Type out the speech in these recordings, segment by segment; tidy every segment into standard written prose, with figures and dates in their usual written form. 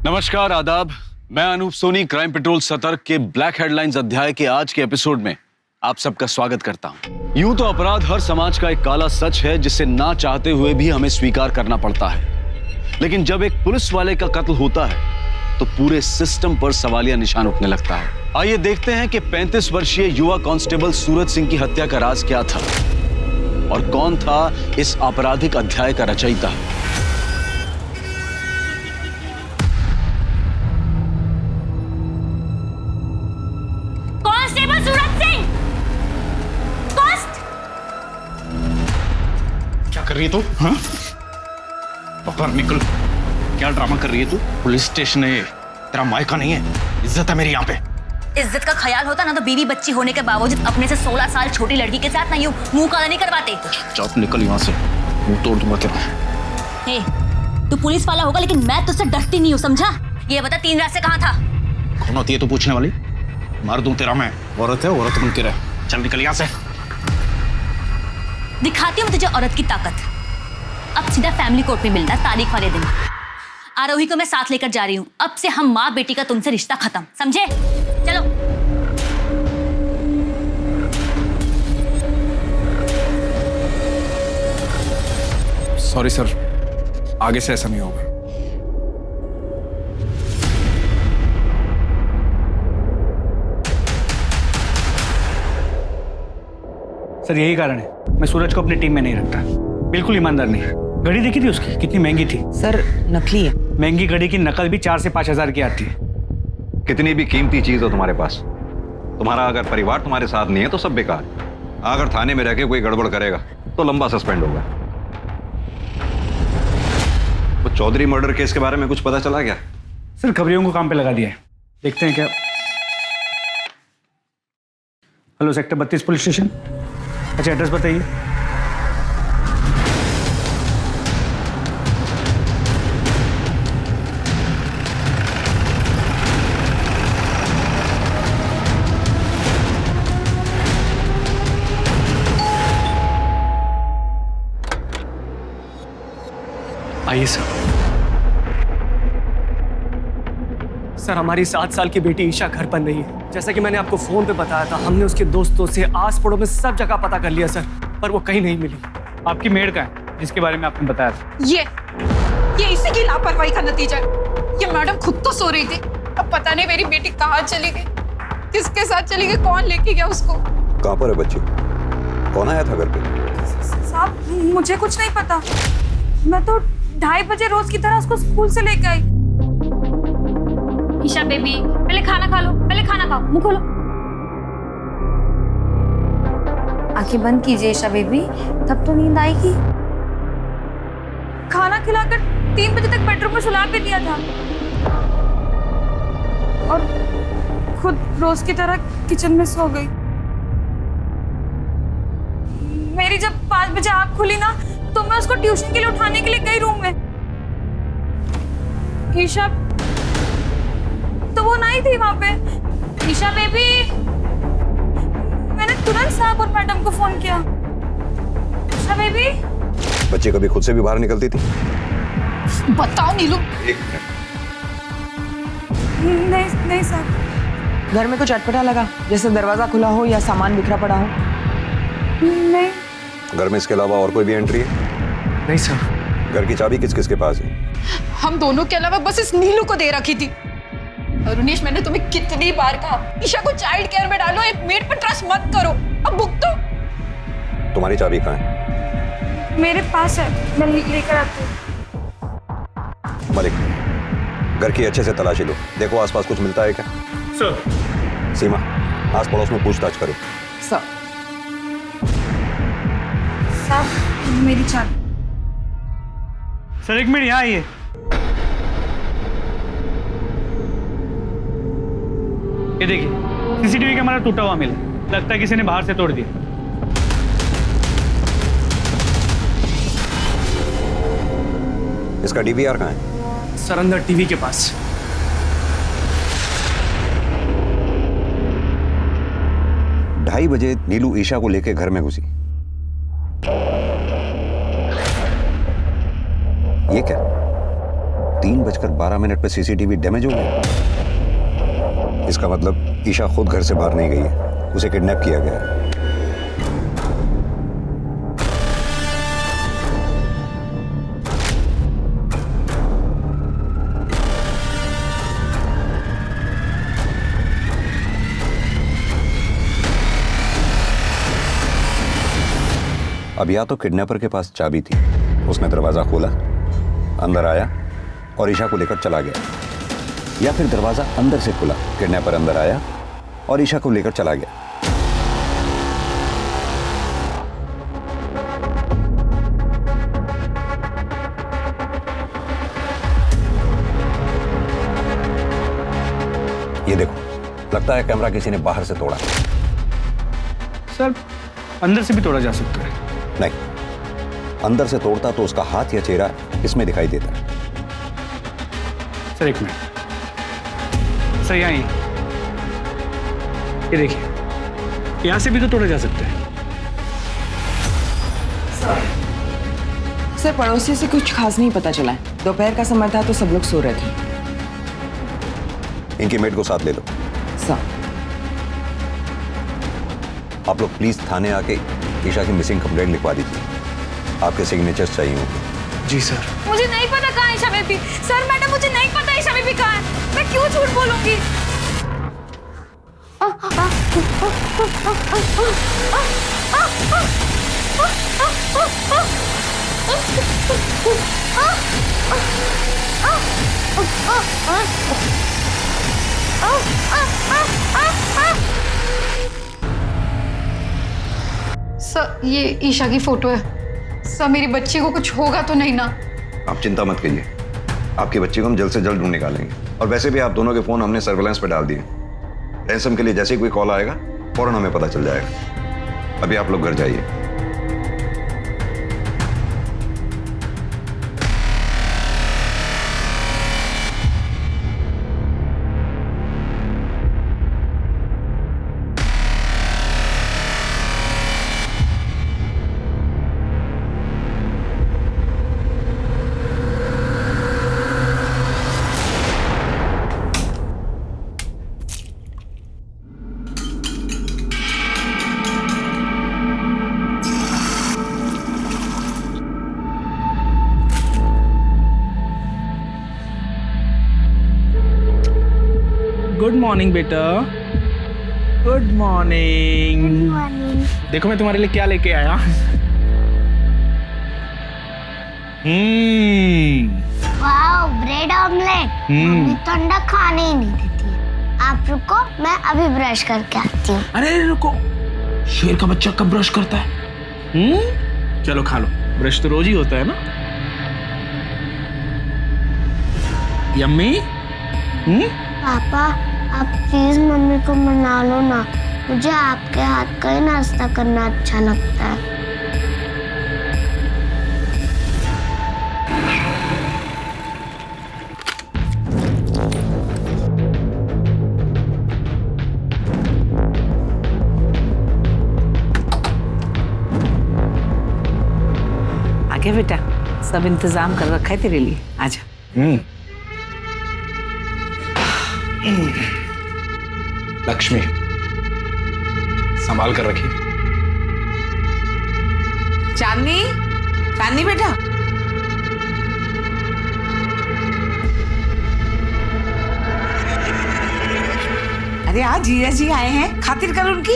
नमस्कार, आदाब। मैं अनूप सोनी क्राइम पेट्रोल सतर्क के ब्लैक हेडलाइंस अध्याय के आज के एपिसोड में आप सबका स्वागत करता हूं। यूं तो अपराध हर समाज का एक काला सच है जिसे ना चाहते हुए भी हमें स्वीकार करना पड़ता है, लेकिन जब एक पुलिस वाले का कत्ल होता है तो पूरे सिस्टम पर सवालिया निशान उठने लगता है। आइए देखते हैं कि 35 वर्षीय युवा कांस्टेबल सूरज सिंह की हत्या का राज क्या था और कौन था इस आपराधिक अध्याय का रचयिता। कांस्टेबल सूरज सिंह! क्या कर रही है तू? हाँ? बाहर निकल। क्या ड्रामा कर रही है तू? पुलिस स्टेशन है, तेरा मायका नहीं है। इज्जत है मेरी यहाँ पे। इज्जत का ख्याल होता ना तो बीवी बच्ची होने के बावजूद अपने से 16 साल छोटी लड़की के साथ ना यूं मुंह काला नहीं करवाते। चुप निकल यहाँ से, मुंह तोड़ दूंगा तेरा। हे, तू पुलिस वाला होगा लेकिन मैं तुझसे डरती नहीं हूँ, समझा? ये बता 3 रात से कहाँ था? कौन होती है तू पूछने वाली? मार दूं तेरा मैं। औरत है, औरत बन के रह। चल निकल यहाँ से। दिखाती हूँ तुझे औरत की ताकत। अब सीधा फैमिली कोर्ट में मिलना तारीख वाले दिन। आरोही को मैं साथ लेकर जा रही हूँ। अब से हम माँ बेटी का तुमसे रिश्ता खत्म, समझे? चलो। सॉरी सर, आगे से ऐसा नहीं होगा। सर यही कारण है मैं सूरज को अपनी टीम में नहीं रखता। बिल्कुल ईमानदार नहीं। घड़ी देखी थी उसकी, कितनी महंगी थी। सर नकली है। महंगी घड़ी की नकल भी 4 से 5 हजार की आती है। कितनी भी कीमती चीज हो तुम्हारे पास, तुम्हारा अगर परिवार तुम्हारे साथ नहीं है तो सब बेकार। अगर थाने में रह के कोई गड़बड़ करेगा तो लंबा सस्पेंड होगा। वो चौधरी मर्डर केस के बारे में कुछ पता चला क्या? सर खबरियों को काम पे लगा दिया है, देखते हैं क्या। Hello, sector 32 police station. अच्छा, एड्रेस बताइए। आइए सर। सर हमारी 7 साल की बेटी ईशा घर बन रही है। जैसा कि मैंने आपको फोन पे बताया था, हमने उसके दोस्तों से आस पड़ोस में सब जगह पता कर लिया सर, पर वो कहीं नहीं मिली। आपकी मेड का है जिसके बारे में आपने बताया था? ये इसी की लापरवाही का नतीजा है। ये मैडम खुद तो सो रही थी, अब पता नहीं मेरी बेटी कहाँ चली गई, किसके साथ चली गई, कौन लेके गया उसको। कहाँ पर है बच्ची? कौन आया था घर पे? साहब मुझे कुछ नहीं पता। मैं तो 2:30 बजे रोज की तरह उसको स्कूल से लेके आई। ईशा बेबी, पहले खाना खा लो, पहले खाना खाओ, मुंह खोलो। आंखें बंद कीजिए ईशा बेबी, तब तो नींद आएगी। खाना खिलाकर 3 बजे तक बेडरूम में सुला के दिया था और खुद रोज की तरह किचन में सो गई। मेरी जब 5 बजे आँख खुली ना तो मैं उसको ट्यूशन के लिए उठाने के लिए गई रूम में। ईशा तो वो नहीं थी वहां पे। ईशा बेबी, मैंने तुरंत साहब और मैडम को फोन किया। ईशा बेबी। बच्ची कभी खुद से भी बाहर निकलती थी? बताओ नीलू। नहीं सर। घर में कुछ अटपटा लगा, जैसे दरवाजा खुला हो या सामान बिखरा पड़ा हो? नहीं। घर में इसके अलावा और कोई भी एंट्री है? नहीं सर। घर की चाबी किस किस के पास है? हम दोनों के अलावा बस इस नीलू को दे रखी थी। अरुणेश, मैंने तुम्हें कितनी बार कहा ईशा को चाइल्ड केयर में डालो, एक मेड पर ट्रस्ट मत करो। अब भुगतो। तुम्हारी चाबी कहाँ है? मेरे पास है, मैं लेकर आती हूँ। मलिक, घर की अच्छे से तलाशी लो, देखो आसपास कुछ मिलता है क्या? सर। सीमा, आस पड़ोस में पूछताछ करो। सर। साहब मेरी चाबी। सर 1 मिनट, यहाँ आइए। ये देखिए, सीसीटीवी कैमरा टूटा हुआ मिला, लगता है किसी ने बाहर से तोड़ दिया। इसका डीवीआर कहाँ है? सर अंदर टीवी के पास। 2:30 बजे नीलू ईशा को लेकर घर में घुसी। ये क्या? 3:12 पे सीसीटीवी डैमेज हो गया। इसका मतलब ईशा खुद घर से बाहर नहीं गई है, उसे किडनैप किया गया है। अब या तो किडनैपर के पास चाबी थी, उसने दरवाजा खोला, अंदर आया और ईशा को लेकर चला गया, या फिर दरवाजा अंदर से खुला, किडनैपर अंदर आया और ईशा को लेकर चला गया। ये देखो, लगता है कैमरा किसी ने बाहर से तोड़ा। सर अंदर से भी तोड़ा जा सकता है। नहीं, अंदर से तोड़ता तो उसका हाथ या चेहरा इसमें दिखाई देता। सर एक मिनट, सर यहाँ ये देखिए, यहाँ से भी तो तोड़ा जा सकता है। सर पड़ोसी से कुछ खास नहीं पता चला है। दोपहर का समय था तो सब लोग सो रहे थे। इनके मेड को साथ ले लो। सर आप लोग प्लीज थाने आके ईशा की मिसिंग कंप्लेंट लिखवा दीजिए, आपके सिग्नेचर्स चाहिए होंगे। जी सर। मुझे नहीं पता कहाँ है ईशा बेबी। सर मैडम मुझे नहीं पता ईशा बेबी कहाँ है। मैं क्यों झूठ बोलूंगी? सर ये ईशा की फोटो है। सर मेरी बच्ची को कुछ होगा तो नहीं ना? आप चिंता मत कीजिए, आपकी बच्ची को हम जल्द से जल्द ढूंढ निकालेंगे। और वैसे भी आप दोनों के फोन हमने सर्वेलेंस पे डाल दिए। रैंसम के लिए जैसे ही कोई कॉल आएगा फौरन हमें पता चल जाएगा। अभी आप लोग घर जाइए। गुड मॉर्निंग बेटा, गुड मॉर्निंग। देखो मैं तुम्हारे लिए क्या लेके आया। Wow, bread omelette. मम्मी तो अंडा खाने ही नहीं देती है। आप रुको, मैं अभी ब्रश करके आती हूँ। अरे रुको, शेर का बच्चा कब ब्रश करता है? चलो खा लो, ब्रश तो रोज ही होता है ना। यम्मी। पापा आप प्लीज मम्मी को मना लो ना, मुझे आपके हाथ का ही नाश्ता करना अच्छा लगता है। आगे बेटा, सब इंतजाम कर रखा है तेरे लिए, आजा। लक्ष्मी, संभाल कर रखिए। चांदनी, चांदनी बेटा। अरे आज जीजा जी आए हैं, खातिर कर उनकी।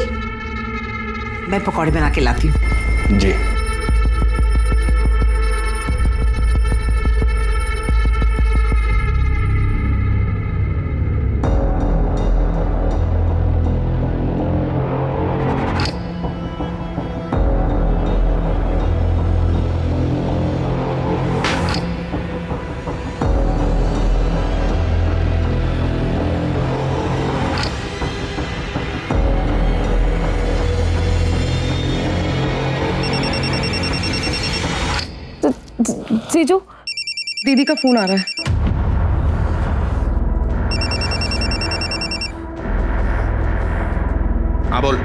मैं पकौड़े बना के लाती हूँ। जी। जीजू, दीदी का फोन आ रहा है। हाँ बोल।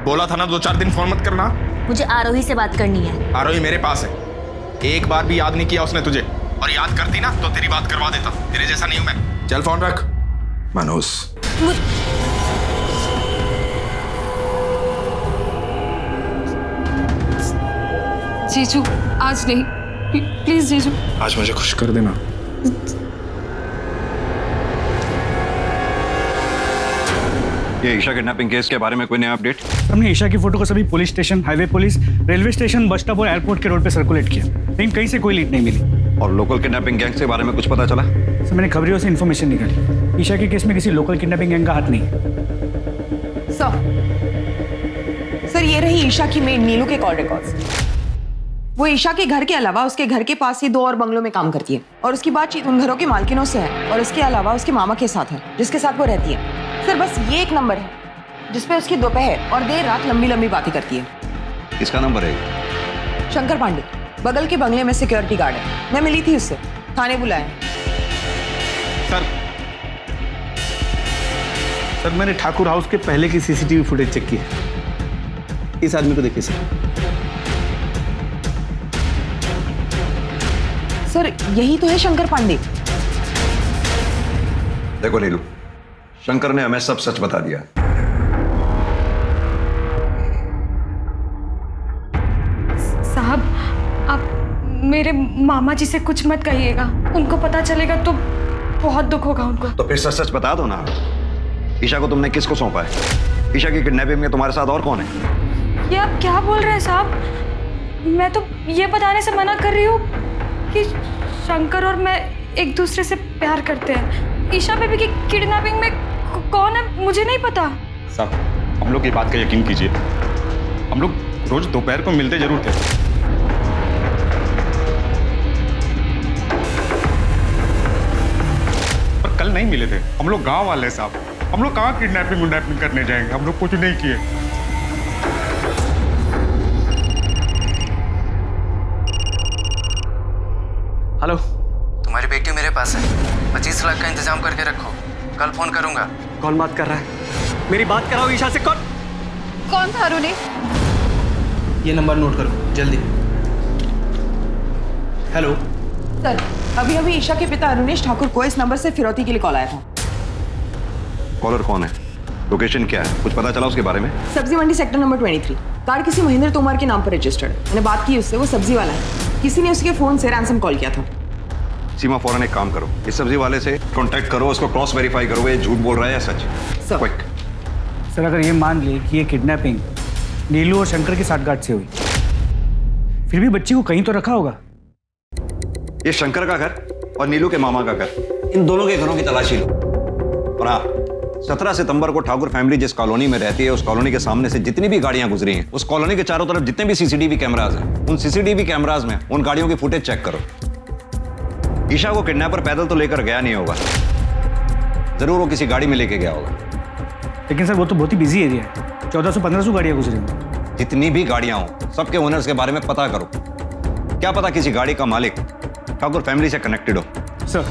बोला था ना 2-4 दिन फोन मत करना। मुझे आरोही से बात करनी है। आरोही मेरे पास है, एक बार भी याद नहीं किया उसने तुझे। और याद करती ना तो तेरी बात करवा देता। तेरे जैसा नहीं हूं मैं। चल फोन रख मनोज। जीजू आज नहीं, प्लीज जीजू। आज मुझे खुश कर देना। ये ईशा किडनैपिंग केस के बारे में कोई नया अपडेट? हमने ईशा की फोटो को सभी police station, highway police, railway station, bus stop और एयरपोर्ट के रोड पे सर्कुलेट किया, लेकिन कहीं से कोई लीड नहीं मिली। और लोकल किडनैपिंग गैंग के बारे में कुछ पता चला? सर मैंने खबरियों से इन्फॉर्मेशन निकाली, ईशा के केस में किसी लोकल किडनैपिंग गैंग का हाथ नहीं। सर ये रही ईशा की मेड नीलू के कॉल रिकॉर्ड्स। वो ईशा के घर के अलावा उसके घर के पास ही 2 और बंगलों में काम करती है और उसकी बातचीत उन घरों के मालकिनों से है और उसके अलावा उसके मामा के साथ है जिसके साथ वो रहती है। सर बस ये एक नंबर है जिसपे उसकी दोपहर और देर रात लंबी लंबी बातें करती है। किसका नंबर है? शंकर पांडे, बगल के बंगले में सिक्योरिटी गार्ड है। मैं मिली थी उससे, थाने बुलाया। सर मैंने ठाकुर हाउस के पहले की सीसीटीवी फुटेज चेक की है। इस आदमी को देखिए सर यही तो है शंकर पांडे। देखो नीलू, शंकर ने हमें सब सच बता दिया। साहब आप मेरे मामा जी से कुछ मत कहिएगा, उनको पता चलेगा तो बहुत दुख होगा उनको। तो फिर सच सच बता दो ना। ईशा को तुमने किसको सौंपा है? ईशा की किडनैपिंग में तुम्हारे साथ और कौन है? ये आप क्या बोल रहे हैं साहब? मैं तो ये बताने से मना कर रही हूँ कि शंकर और मैं एक दूसरे से प्यार करते हैं। ईशा बेबी की किडनैपिंग में कौन है मुझे नहीं पता। साहब हम लोग की बात का यकीन कीजिए, हम लोग रोज दोपहर को मिलते जरूर थे। पर कल नहीं मिले थे। हम लोग गांव वाले साहब, हम लोग कहाँ किडनैपिंग करने जाएंगे? हम लोग कुछ नहीं किए। हेलो, तुम्हारी बेटी मेरे पास है, 25 लाख का इंतजाम करके रखो, कल फोन करूंगा। कौन बात कर रहा है? मेरी बात कराओ ईशा से। कौन था अरुणी? ये नंबर नोट करो जल्दी। हेलो सर अभी अभी ईशा के पिता अरुणेश ठाकुर को इस नंबर से फिरौती के लिए कॉल आया था। कॉलर कौन है? लोकेशन क्या है? कुछ पता चला उसके बारे में? सब्जी मंडी सेक्टर नंबर 23। कार किसी महेंद्र तोमर के नाम पर रजिस्टर्ड। मैंने बात की उससे, वो सब्जी वाला है। किसी ने उसके फोन से रैंसम कॉल किया था। सीमा फौरन एक काम करो, इस सब्जी वाले से कांटेक्ट करो, उसको क्रॉस वेरीफाई करो, ये झूठ बोल रहा है या सच। Sir quick. सर अगर ये मान ले कि ये किडनैपिंग नीलू और शंकर की साठगांठ से हुई, फिर भी बच्ची को कहीं तो रखा होगा। ये शंकर का घर और नीलू के मामा का घर, इन दोनों के घरों की तलाशी लो। और हाँ, 17 सितंबर को ठाकुर फैमिली जिस कॉलोनी में रहती है उस कॉलोनी के सामने से जितनी भी गाड़ियां गुजरी हैं, उस कॉलोनी के चारों तरफ जितने भी सीसीटीवी कैमराज हैं, उन सीसीटीवी कैमराज में उन गाड़ियों की फुटेज चेक करो। ईशा को किडनैपर पैदल तो लेकर गया नहीं होगा, जरूर वो किसी गाड़ी में लेके गया होगा। लेकिन सर वो तो बहुत ही बिजी एरिया है, 1400-1500 गाड़ियां गुजरी हैं। जितनी भी गाड़ियां हो सबके ओनर्स के बारे में पता करो। क्या पता किसी गाड़ी का मालिक ठाकुर फैमिली से कनेक्टेड हो। सर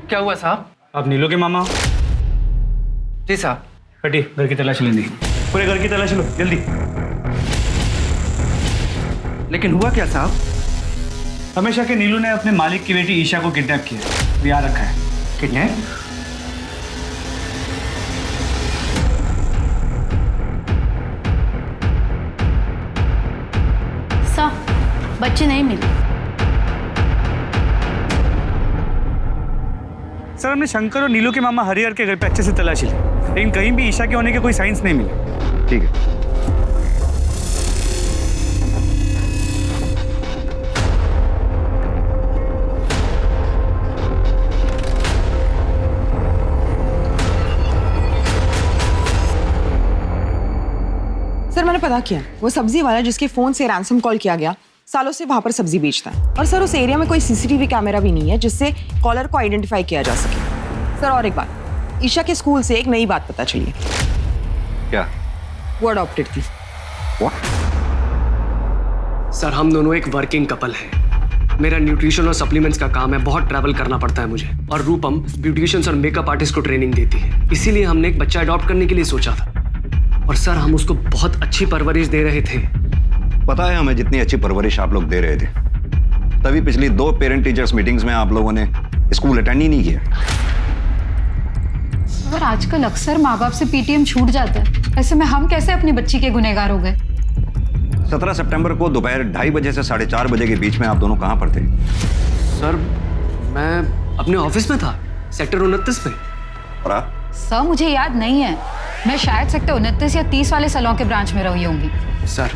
क्या हुआ साहब? आप नीलू के मामा? जी साहब। हटिए, घर की तलाशी लेंगे। पूरे घर की तलाशी लो जल्दी। लेकिन हुआ क्या साहब? हमेशा के नीलू ने अपने मालिक की बेटी ईशा को किडनैप किया, याद रखा है। किडनैप? सर बच्चे नहीं मिले। सर हमने शंकर और नीलू के मामा हरिहर के घर पे अच्छे से तलाशी ली, लेकिन कहीं भी ईशा के होने के कोई साइंस नहीं मिले। ठीक है। सर मैंने पता किया, वो सब्जी वाला जिसके फोन से रैंसम कॉल किया गया सालों से वहां पर सब्जी बेचता है। और सर उस एरिया में कोई सीसीटीवी कैमरा भी नहीं है जिससे कॉलर को आइडेंटिफाई किया जा सके। सर और एक बात, ईशा के स्कूल से एक नई बात पता चली है। क्या? वो अडॉप्टेड थी। सर हम दोनों एक वर्किंग कपल हैं। मेरा न्यूट्रिशन और सप्लीमेंट्स का काम है, बहुत ट्रैवल करना पड़ता है मुझे, और रूपम ब्यूटिशियंस और मेकअप आर्टिस्ट को ट्रेनिंग देती है। इसीलिए हमने एक बच्चा अडॉप्ट करने के लिए सोचा था। और सर हम उसको बहुत अच्छी परवरिश दे रहे थे। पता है हमें जितनी अच्छी परवरिश आप लोग दे रहे थे, तभी पिछली 2 पेरेंट टीचर्स मीटिंग्स में आप लोगों ने स्कूल अटेंड ही नहीं किया। और आजकल अक्सर माँ बाप से पीटीएम छूट जाता है, ऐसे में हम कैसे अपनी बच्ची के गुनहगार हो गए? 17 सितंबर को दोपहर 2:30 बजे से 4:30 बजे के बीच में आप दोनों कहाँ पर थे? सर मैं अपने ऑफिस में था, सेक्टर 29 में। और आप? सर मुझे याद नहीं है, मैं शायद सेक्टर 29 या 30 वाले सैलून के ब्रांच में रही होंगी। सर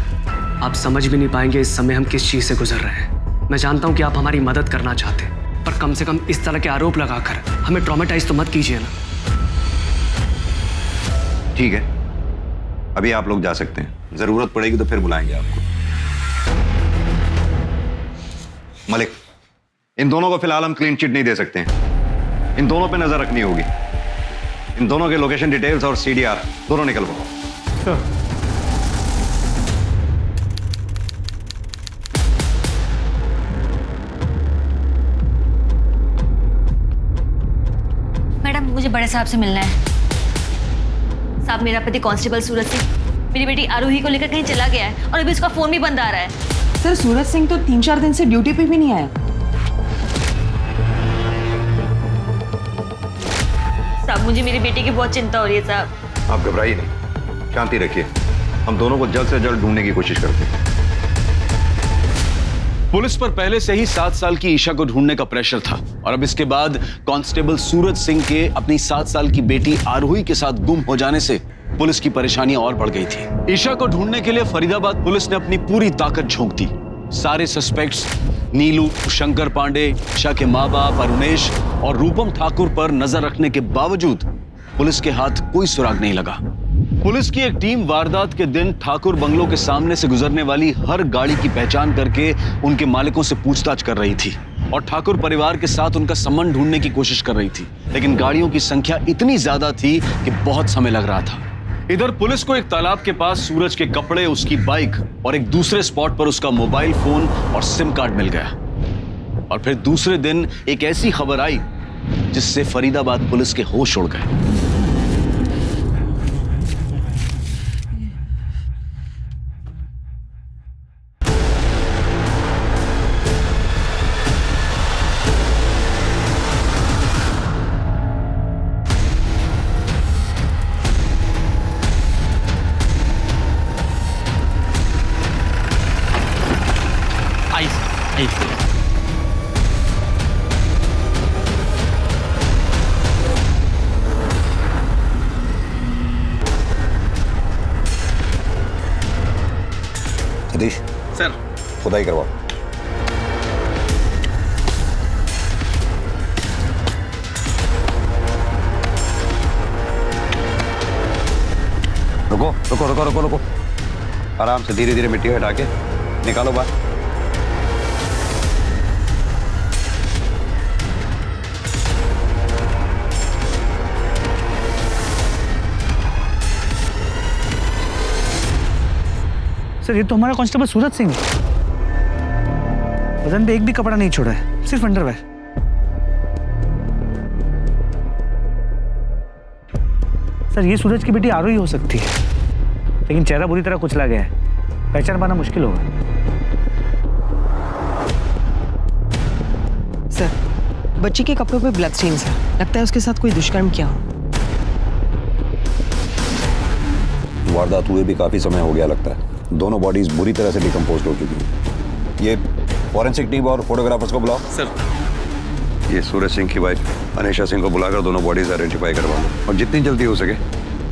आप समझ भी नहीं पाएंगे इस समय हम किस चीज से गुजर रहे हैं। मैं जानता हूं कि आप हमारी मदद करना चाहते हैं, पर कम से कम इस तरह के आरोप लगाकर हमें ट्रॉमेटाइज तो मत कीजिए ना। ठीक है, अभी आप लोग जा सकते हैं, जरूरत पड़ेगी तो फिर बुलाएंगे आपको। मलिक, इन दोनों को फिलहाल हम क्लीन चिट नहीं दे सकते हैं, इन दोनों पे नजर रखनी होगी। इन दोनों के लोकेशन डिटेल्स और सीडीआर दोनों निकलवाओ। मैडम मुझे बड़े साहब से मिलना है। साहब मेरा पति कांस्टेबल सूरज सिंह मेरी बेटी आरोही को लेकर कहीं चला गया है और अभी उसका फोन भी बंद आ रहा है। सर सूरज सिंह तो 3-4 दिन से ड्यूटी पे भी नहीं आया। साहब मुझे मेरी बेटी की बहुत चिंता हो रही है साहब। आप घबराइए नहीं, शांति रखिए, हम दोनों को जल्द से जल्द ढूंढने की कोशिश करते हैं। पुलिस पर पहले से ही 7 साल की ईशा को ढूंढने का प्रेशर था और अब इसके बाद कांस्टेबल सूरज सिंह के अपनी 7 साल की बेटी आरोही के साथ गुम हो जाने से पुलिस की परेशानी और बढ़ गई थी। ईशा को ढूंढने के लिए फरीदाबाद पुलिस ने अपनी पूरी ताकत झोंक दी। सारे सस्पेक्ट्स नीलू, शंकर पांडे, ईशा के माँ बाप अरुणेश और रूपम ठाकुर पर नजर रखने के बावजूद पुलिस के हाथ कोई सुराग नहीं लगा। पुलिस की एक टीम वारदात के दिन ठाकुर बंगलों के सामने से गुजरने वाली हर गाड़ी की पहचान करके उनके मालिकों से पूछताछ कर रही थी और ठाकुर परिवार के साथ उनका संबंध ढूंढने की कोशिश कर रही थी, लेकिन गाड़ियों की संख्या इतनी ज्यादा थी कि बहुत समय लग रहा था। इधर पुलिस को एक तालाब के पास सूरज के कपड़े, उसकी बाइक और एक दूसरे स्पॉट पर उसका मोबाइल फोन और सिम कार्ड मिल गया। और फिर दूसरे दिन एक ऐसी खबर आई जिससे फरीदाबाद पुलिस के होश उड़ गए। सतीश सर खुदाई करवाओ। रुको रुको रुको रुको रुको, आराम से धीरे धीरे मिट्टी हटा के निकालो बाहर। सर ये तो हमारा कांस्टेबल सूरज सिंह है। बदन पे एक भी कपड़ा नहीं छोड़ा है, सिर्फ अंडरवेयर। सर ये सूरज की बेटी आरोही हो सकती है, लेकिन चेहरा बुरी तरह कुचला गया है, पहचान पाना मुश्किल होगा। सर बच्ची के कपड़ों पे ब्लड स्टेन्स है, लगता है उसके साथ कोई दुष्कर्म किया हो। वारदात हुए भी काफी समय हो गया लगता है, दोनों बॉडीज बुरी तरह से डिकम्पोज हो चुकी हैं। ये फॉरेंसिक टीम और फोटोग्राफर्स को बुलाओ। सर ये सूरज सिंह की वाइफ अनीशा सिंह को बुलाकर दोनों बॉडीज आइडेंटिफाई करवा लो और जितनी जल्दी हो सके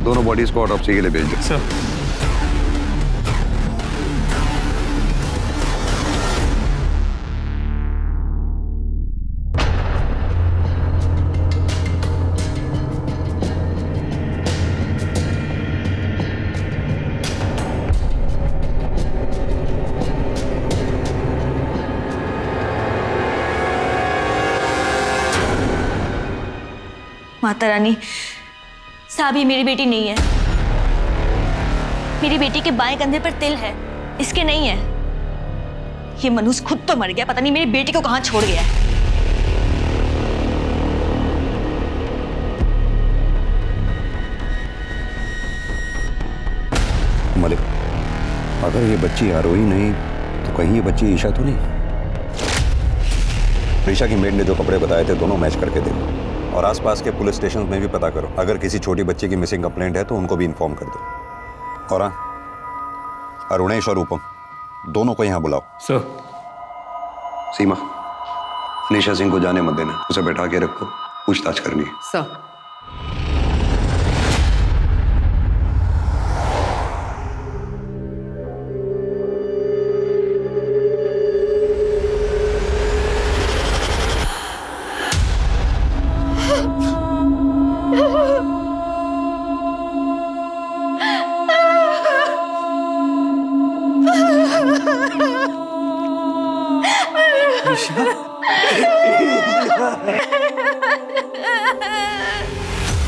दोनों बॉडीज को ऑटोप्सी के लिए भेज दो। सर माता रानी, साहब ये मेरी बेटी नहीं है। मेरी बेटी के बाएं कंधे पर तिल है, इसके नहीं है। ये मनुष्य खुद तो मर गया, पता नहीं मेरी बेटी को कहां छोड़ गया है। मलिक, अगर ये बच्ची आरोही नहीं तो कहीं ये बच्ची ईशा तो नहीं? ईशा की मेड ने जो कपड़े बताए थे दोनों मैच करके देखो, और आसपास के पुलिस स्टेशन में भी पता करो। अगर किसी छोटी बच्ची की मिसिंग कंप्लेंट है तो उनको भी इन्फॉर्म कर दो। और हाँ, अरुणेश और रूपम दोनों को यहाँ बुलाओ। सर। सीमा, अनीशा सिंह को जाने मत देना, उसे बैठा के रखो, पूछताछ करनी है। सर।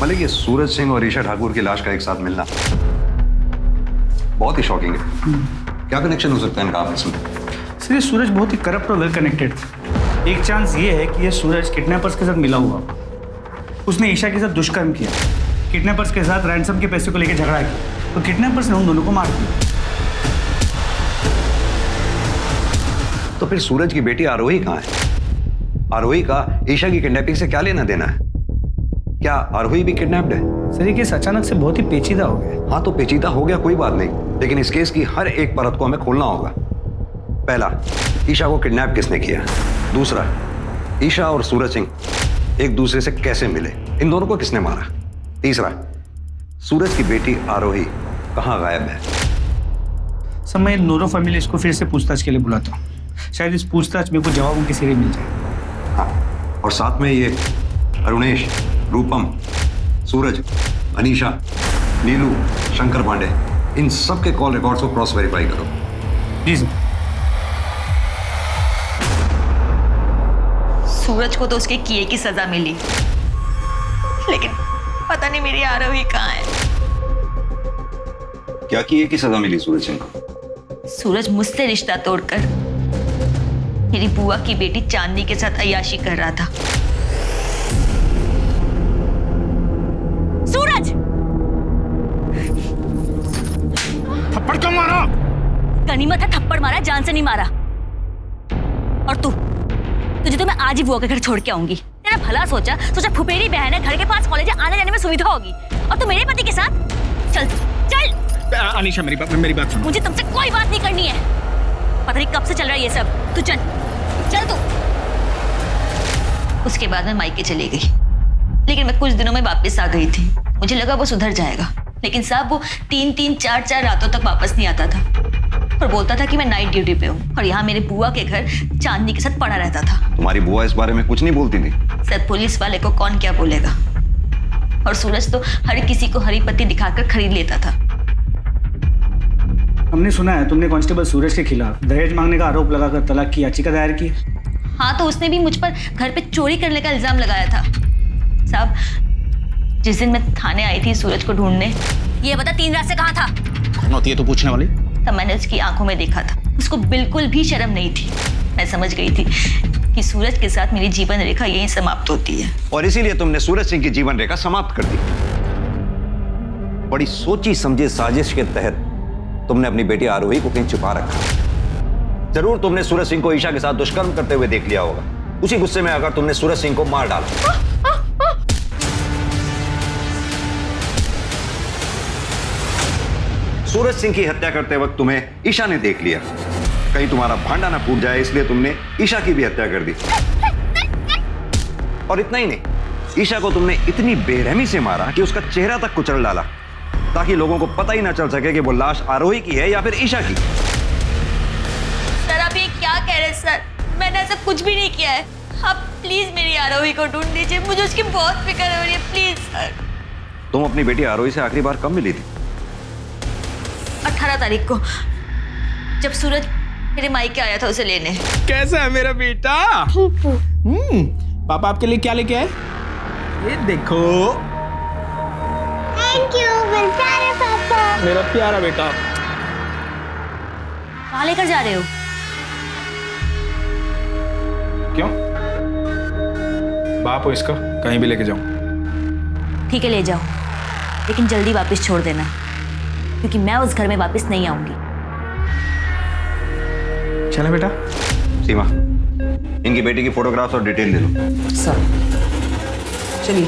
मलिक, ये सूरज सिंह और ईशा ठाकुर की लाश का एक साथ मिलना बहुत ही शॉकिंग है। क्या कनेक्शन हो सकता है इनका आपस में? सर, ये सूरज बहुत ही करप्ट और वेल कनेक्टेड। एक चांस ये है कि ये सूरज किडनैपर्स के साथ मिला हुआ, उसने ईशा के साथ दुष्कर्म किया, किडनैपर्स के साथ रैंसम के पैसे को लेकर झगड़ा किया, तो किडनैपर्स ने उन दोनों को मार दिया। तो फिर सूरज की बेटी आरोही कहाँ है? आरोही का ईशा की किडनैपिंग से क्या लेना देना है? क्या आरोही भी किडनैप्ड है? सर, ये केस अचानक से बहुत ही पेचीदा हो गया। हाँ, तो पेचीदा हो गया, कोई बात नहीं, लेकिन इस केस की हर एक परत को हमें खोलना होगा। पहला, ईशा को किडनैप किसने किया? दूसरा, ईशा और सूरज सिंह एक दूसरे से कैसे मिले, इन दोनों को किसने मारा? तीसरा, सूरज की बेटी आरोही कहाँ गायब है? सब मैं नूरो फैमिली इसको फिर से पूछताछ के लिए बुलाता हूँ, शायद इस पूछताछ में कुछ जवाब उनके सिरे मिल जाए। हाँ, और साथ में ये अरुणेश, रूपम, सूरज, अनीशा, नीलू, शंकर पांडे, इन सब के कॉल रिकॉर्ड्स को क्रॉस वेरीफाई करो। जी सर। सूरज को तो उसके किए की सजा मिली, लेकिन पता नहीं मेरी आरोही कहाँ है। क्या किए की सजा मिली सूरज सिंह को? सूरज मुझसे रिश्ता तोड़कर मेरी बुआ की बेटी चांदनी के साथ अय्याशी कर रहा था। सूरज! थप्पड़ क्यों मारा? गनीमत है थप्पड़ मारा, जान से नहीं मारा। और तुझे तो मैं आज ही बुआ के घर छोड़ के आऊंगी। तेरा भला सोचा फुफेरी बहन है, घर के पास कॉलेज आने जाने में सुविधा होगी, और तू मेरे पति के साथ चल चल। अनीशा, मेरी बात सुनो। मुझे तुमसे कोई बात नहीं करनी है। पता नहीं कब से चल रहा है ये सब। तू चल चल तू। उसके बाद मैं मायके चली गई, लेकिन मैं कुछ दिनों में वापस आ गई थी। मुझे लगा वो सुधर जाएगा, लेकिन साहब वो 3-3, 4-4 रातों तक वापस नहीं आता था और बोलता था कि मैं नाइट ड्यूटी पे हूँ, और यहाँ मेरे बुआ के घर चांदनी के साथ पड़ा रहता था। तुम्हारी बुआ इस बारे में कुछ नहीं बोलती थी? सर, पुलिस वाले को कौन क्या बोलेगा, और सूरज तो हर किसी को हरी पत्ती दिखाकर खरीद लेता था। हमने सुना है तुमने कांस्टेबल सूरज के खिलाफ दहेज मांगने का आरोप लगाकर तलाक की याचिका दायर की। हाँ, तो उसने भी मुझ पर घर पे चोरी करने का इल्जाम लगाया था। साहब, जिस दिन मैं थाने आई थी सूरज को ढूंढने, ये बता 3 रात से कहाँ था? कौन होती है तो पूछने वाली? तब मैंने उसकी आंखों में देखा था, उसको बिल्कुल भी शर्म नहीं थी। मैं समझ गई थी कि सूरज के साथ मेरी जीवन रेखा यहीं समाप्त होती है, और इसीलिए तुमने सूरज सिंह की जीवन रेखा समाप्त कर दी। बड़ी सोची समझी साजिश के तहत तुमने अपनी बेटी आरोही को कहीं छुपा रखा। जरूर तुमने सूरज सिंह को ईशा के साथ दुष्कर्म करते हुए देख लिया होगा। उसी गुस्से में आकर तुमने सूरज सिंह को मार डाला। सूरज सिंह की हत्या करते वक्त तुम्हें ईशा ने देख लिया। कहीं तुम्हारा भांडा ना फूट जाए, इसलिए तुमने ईशा की भी हत्या कर दी। और इतना ही नहीं, ईशा को तुमने इतनी बेरहमी से मारा कि उसका चेहरा तक कुचल डाला, ताकि लोगों को पता ही ना चल सके कि वो लाश आरोही की है या फिर ईशा की। सर, आप ये क्या कह रहे हैं सर? मैंने ऐसा कुछ भी नहीं किया है। आप प्लीज मेरी आरोही को ढूंढ दीजिए, मुझे उसकी बहुत फिक्र हो रही है, प्लीज सर। तुम अपनी बेटी आरोही से आखिरी बार कब मिली थी? 18 तारीख को, जब सूरज मेरे मायके आया था उसे लेने। कैसा है मेरा बेटा? पापा आपके लिए क्या लेके आए? ये देखो थैंक यू मेरे प्यारे पापा। मेरा प्यारा बेटा। कहाँ लेकर जा रहे हो? क्यों? बाप हो इसका, कहीं भी लेके जाऊं। ठीक है ले जाओ, लेकिन जल्दी वापस छोड़ देना, क्योंकि मैं उस घर में वापस नहीं आऊंगी। चला बेटा। सीमा, इनकी बेटी की फोटोग्राफ्स और डिटेल ले लो। सर चलिए।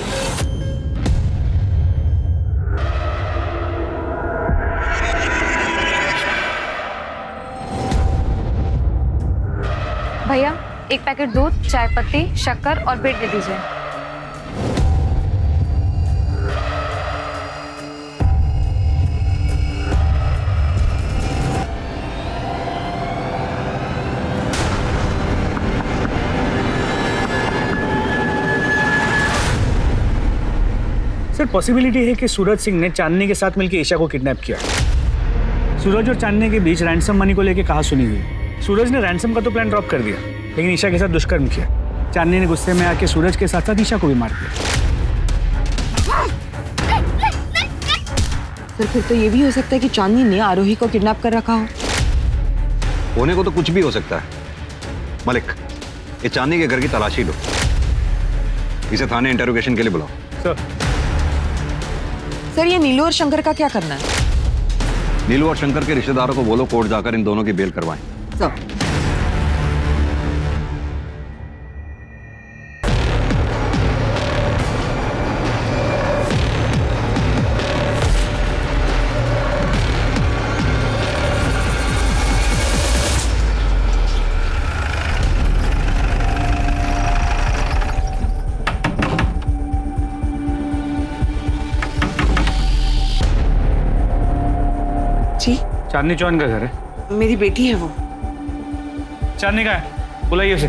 भैया एक पैकेट दूध, चाय पत्ती, शक्कर और ब्रेड दे दीजिए। सर पॉसिबिलिटी है कि सूरज सिंह ने चांदनी के साथ मिलकर ईशा को किडनैप किया। सूरज और चांदनी के बीच रैंसम मनी को लेकर कहा सुनी हुई। सूरज ने रैंसम का तो प्लान ड्रॉप कर दिया, लेकिन ईशा के साथ दुष्कर्म किया। चांदनी ने गुस्से में आके सूरज के साथ साथ ईशा को भी मार दिया। सर फिर तो ये भी हो सकता है कि चांदनी ने आरोही को किडनैप कर रखा हो। होने को तो कुछ भी हो सकता है। मलिक, ये चांदनी के घर की तलाशी लो, इसे थाने इंटरोगेशन के लिए बुलाओ। सर ये नीलू और शंकर का क्या करना है? नीलू और शंकर के रिश्तेदारों को बोलो कोर्ट जाकर इन दोनों की बेल करवाएं। सर जी चांदनी चौहान का घर है। मेरी बेटी है वो। चांदनी का है, बुलाइए उसे।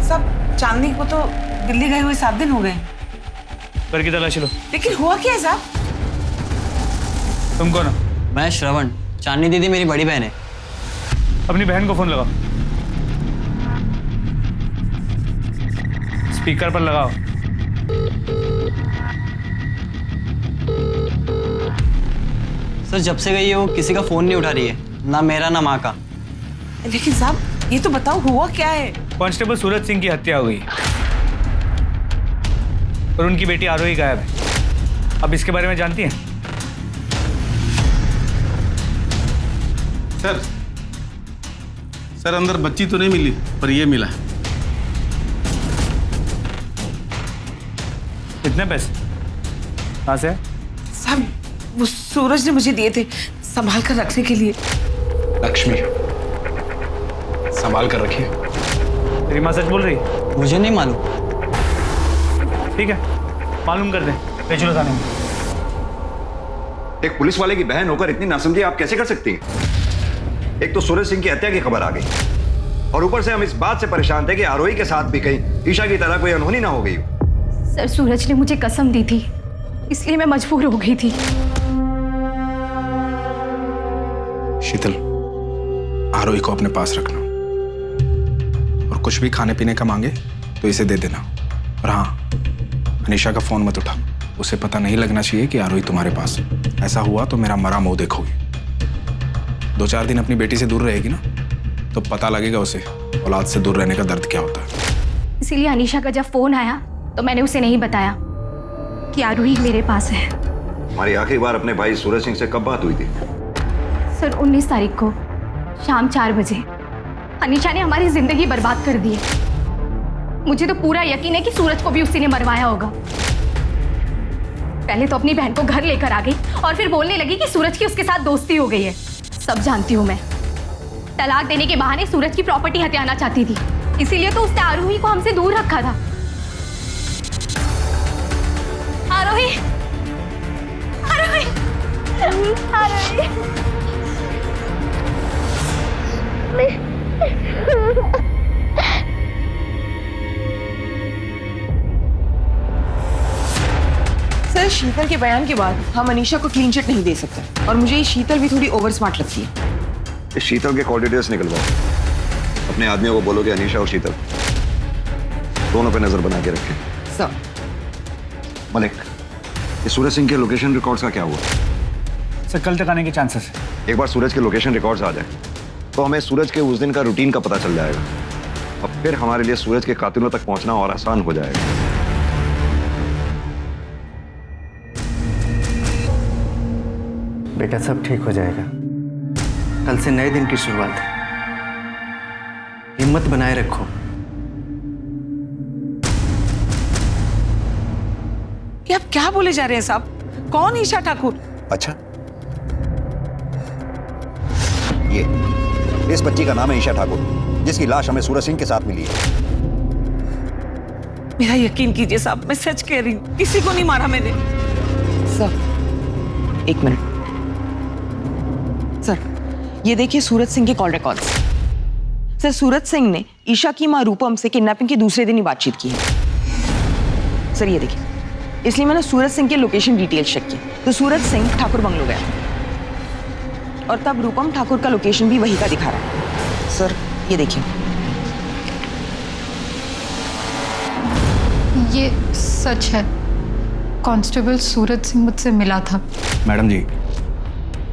सब चांदनी को तो दिल्ली गए हुए 7 दिन हो गए। घर की तलाशी लो। लेकिन हुआ क्या है साहब? तुम कौन हो? मैं श्रवण, चांदनी दीदी मेरी बड़ी बहन है। अपनी बहन को फोन लगाओ। स्पीकर पर लगाओ। सर जब से गई है वो किसी का फोन नहीं उठा रही है, ना मेरा ना माँ का। लेकिन साहब ये तो बताओ हुआ क्या है? कांस्टेबल सूरज सिंह की हत्या हो गई और उनकी बेटी आरोही गायब है। अब इसके बारे में जानती हैं? सर अंदर बच्ची तो नहीं मिली, पर ये मिला। कितने पैसे? कहाँ से? साहब वो सूरज ने मुझे दिए थे संभाल कर रखने के लिए। लक्ष्मी, संभाल कर रखिए। तेरी माँ सच बोल रही? मुझे नहीं मालूम। ठीक है, मालूम कर दें। ले चलो थाने में। एक पुलिस वाले की बहन होकर इतनी नासमझी आप कैसे कर सकती हैं? एक तो सूरज सिंह की हत्या की खबर आ गई और ऊपर से हम इस बात से परेशान थे कि आरोही के साथ भी कहीं ईशा की तरह कोई अनहोनी ना हो गई। सर सूरज ने मुझे कसम दी थी, इसलिए मैं मजबूर हो गई थी। शीतल, आरोही को अपने पास रखना और कुछ भी खाने पीने का मांगे तो इसे दे देना। और हाँ, अनीशा का फोन मत उठा, उसे पता नहीं लगना चाहिए कि आरोही तुम्हारे पास है। ऐसा हुआ तो मेरा मरा मुंह देखोगी। 2-4 दिन अपनी बेटी से दूर रहेगी ना, तो पता लगेगा उसे औलाद से दूर रहने का दर्द क्या होता है। इसीलिए अनीशा का जब फोन आया तो मैंने उसे नहीं बताया कि आरोही मेरे पास है। हमारी आखिरी बार अपने भाई सूरज सिंह से कब बात हुई थी? सर 19 तारीख को शाम 4 बजे। अनीशा ने हमारी जिंदगी बर्बाद कर दी है। मुझे तो पूरा यकीन है कि सूरज को भी उसी ने मरवाया होगा। पहले तो अपनी बहन को घर लेकर आ गई और फिर बोलने लगी कि सूरज की उसके साथ दोस्ती हो गई है। सब जानती हूँ मैं। तलाक देने के बहाने सूरज की प्रॉपर्टी हथियाना चाहती थी, इसीलिए तो उसने आरोही को हमसे दूर रखा था। आरोही, आरोही, आरोही। सर शीतल के बयान के बाद हम अनीशा को क्लीन चिट नहीं दे सकते और मुझे ये शीतल भी थोड़ी ओवर स्मार्ट लगती है। इस शीतल के कॉल डिटेल्स निकलवाओ। अपने आदमियों को बोलो कि अनीशा और शीतल दोनों पे नजर बना के रखें। सर मलिक, ये सूरज सिंह के लोकेशन रिकॉर्ड्स का क्या हुआ? सर कल तक आने के चांसेस है। एक बार सूरज के लोकेशन रिकॉर्ड्स आ जाए तो हमें सूरज के उस दिन का रूटीन का पता चल जाएगा। अब फिर हमारे लिए सूरज के कातिलों तक पहुंचना और आसान हो जाएगा। बेटा सब ठीक हो जाएगा। कल से नए दिन की शुरुआत है। हिम्मत बनाए रखो। ये आप क्या बोले जा रहे हैं साहब? कौन ईशा ठाकुर? अच्छा, ये इस बच्ची का नाम है ईशा ठाकुर, जिसकी लाश हमें सूरज सिंह के साथ मिली है। मेरा यकीन कीजिए साहब, मैं सच कह रही हूँ, किसी को नहीं मारा मैंने। सर एक मिनट सर, ये देखिए सूरज सिंह के call records. Sir Suraj Singh ने ईशा की मां रूपम से किडनैपिंग के दूसरे दिन ही बातचीत की है। सर ये देखिए, इसलिए मैंने सूरज सिंह के लोकेशन डिटेल्स चेक की तो सूरज सिंह ठाकुर बंगलो गया और तब रूपम ठाकुर का लोकेशन भी वही का दिखा रहा है। सर ये देखिए, ये सच है। कांस्टेबल सूरज सिंह मुझसे मिला था। मैडम जी,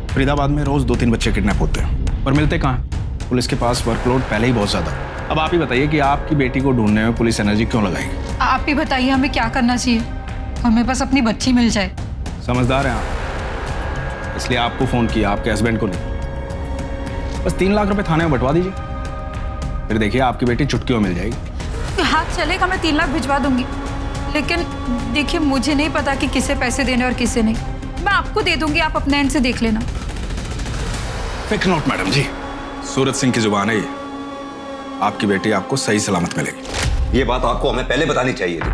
फरीदाबाद में रोज 2-3 बच्चे किडनैप होते हैं और मिलते कहाँ? पुलिस के पास वर्कलोड पहले ही बहुत ज्यादा। अब आप ही बताइए कि आपकी बेटी को ढूंढने में पुलिस एनर्जी क्यों लगाएगी? आप ही बताइए हमें क्या करना चाहिए? हमें बस अपनी बच्ची मिल जाए। समझदार हैं आप, इसलिए आपको फोन किया, आपके हस्बैंड को नहीं। बस 3 लाख रुपए थाने में बंटवा दीजिए, फिर देखिए आपकी बेटी चुटकियों में मिल जाएगी। हाँ चलेगा, मैं 3 लाख भिजवा दूंगी, लेकिन देखिए मुझे नहीं पता कि किसे पैसे देने और किसे नहीं। मैं आपको दे दूंगी, आप अपने एंड से देख लेना। फिक्र नोट मैडम जी, सूरज सिंह की जुबान है ये। आपकी बेटी आपको सही सलामत मिलेगी। ये बात आपको हमें पहले बतानी चाहिए थी,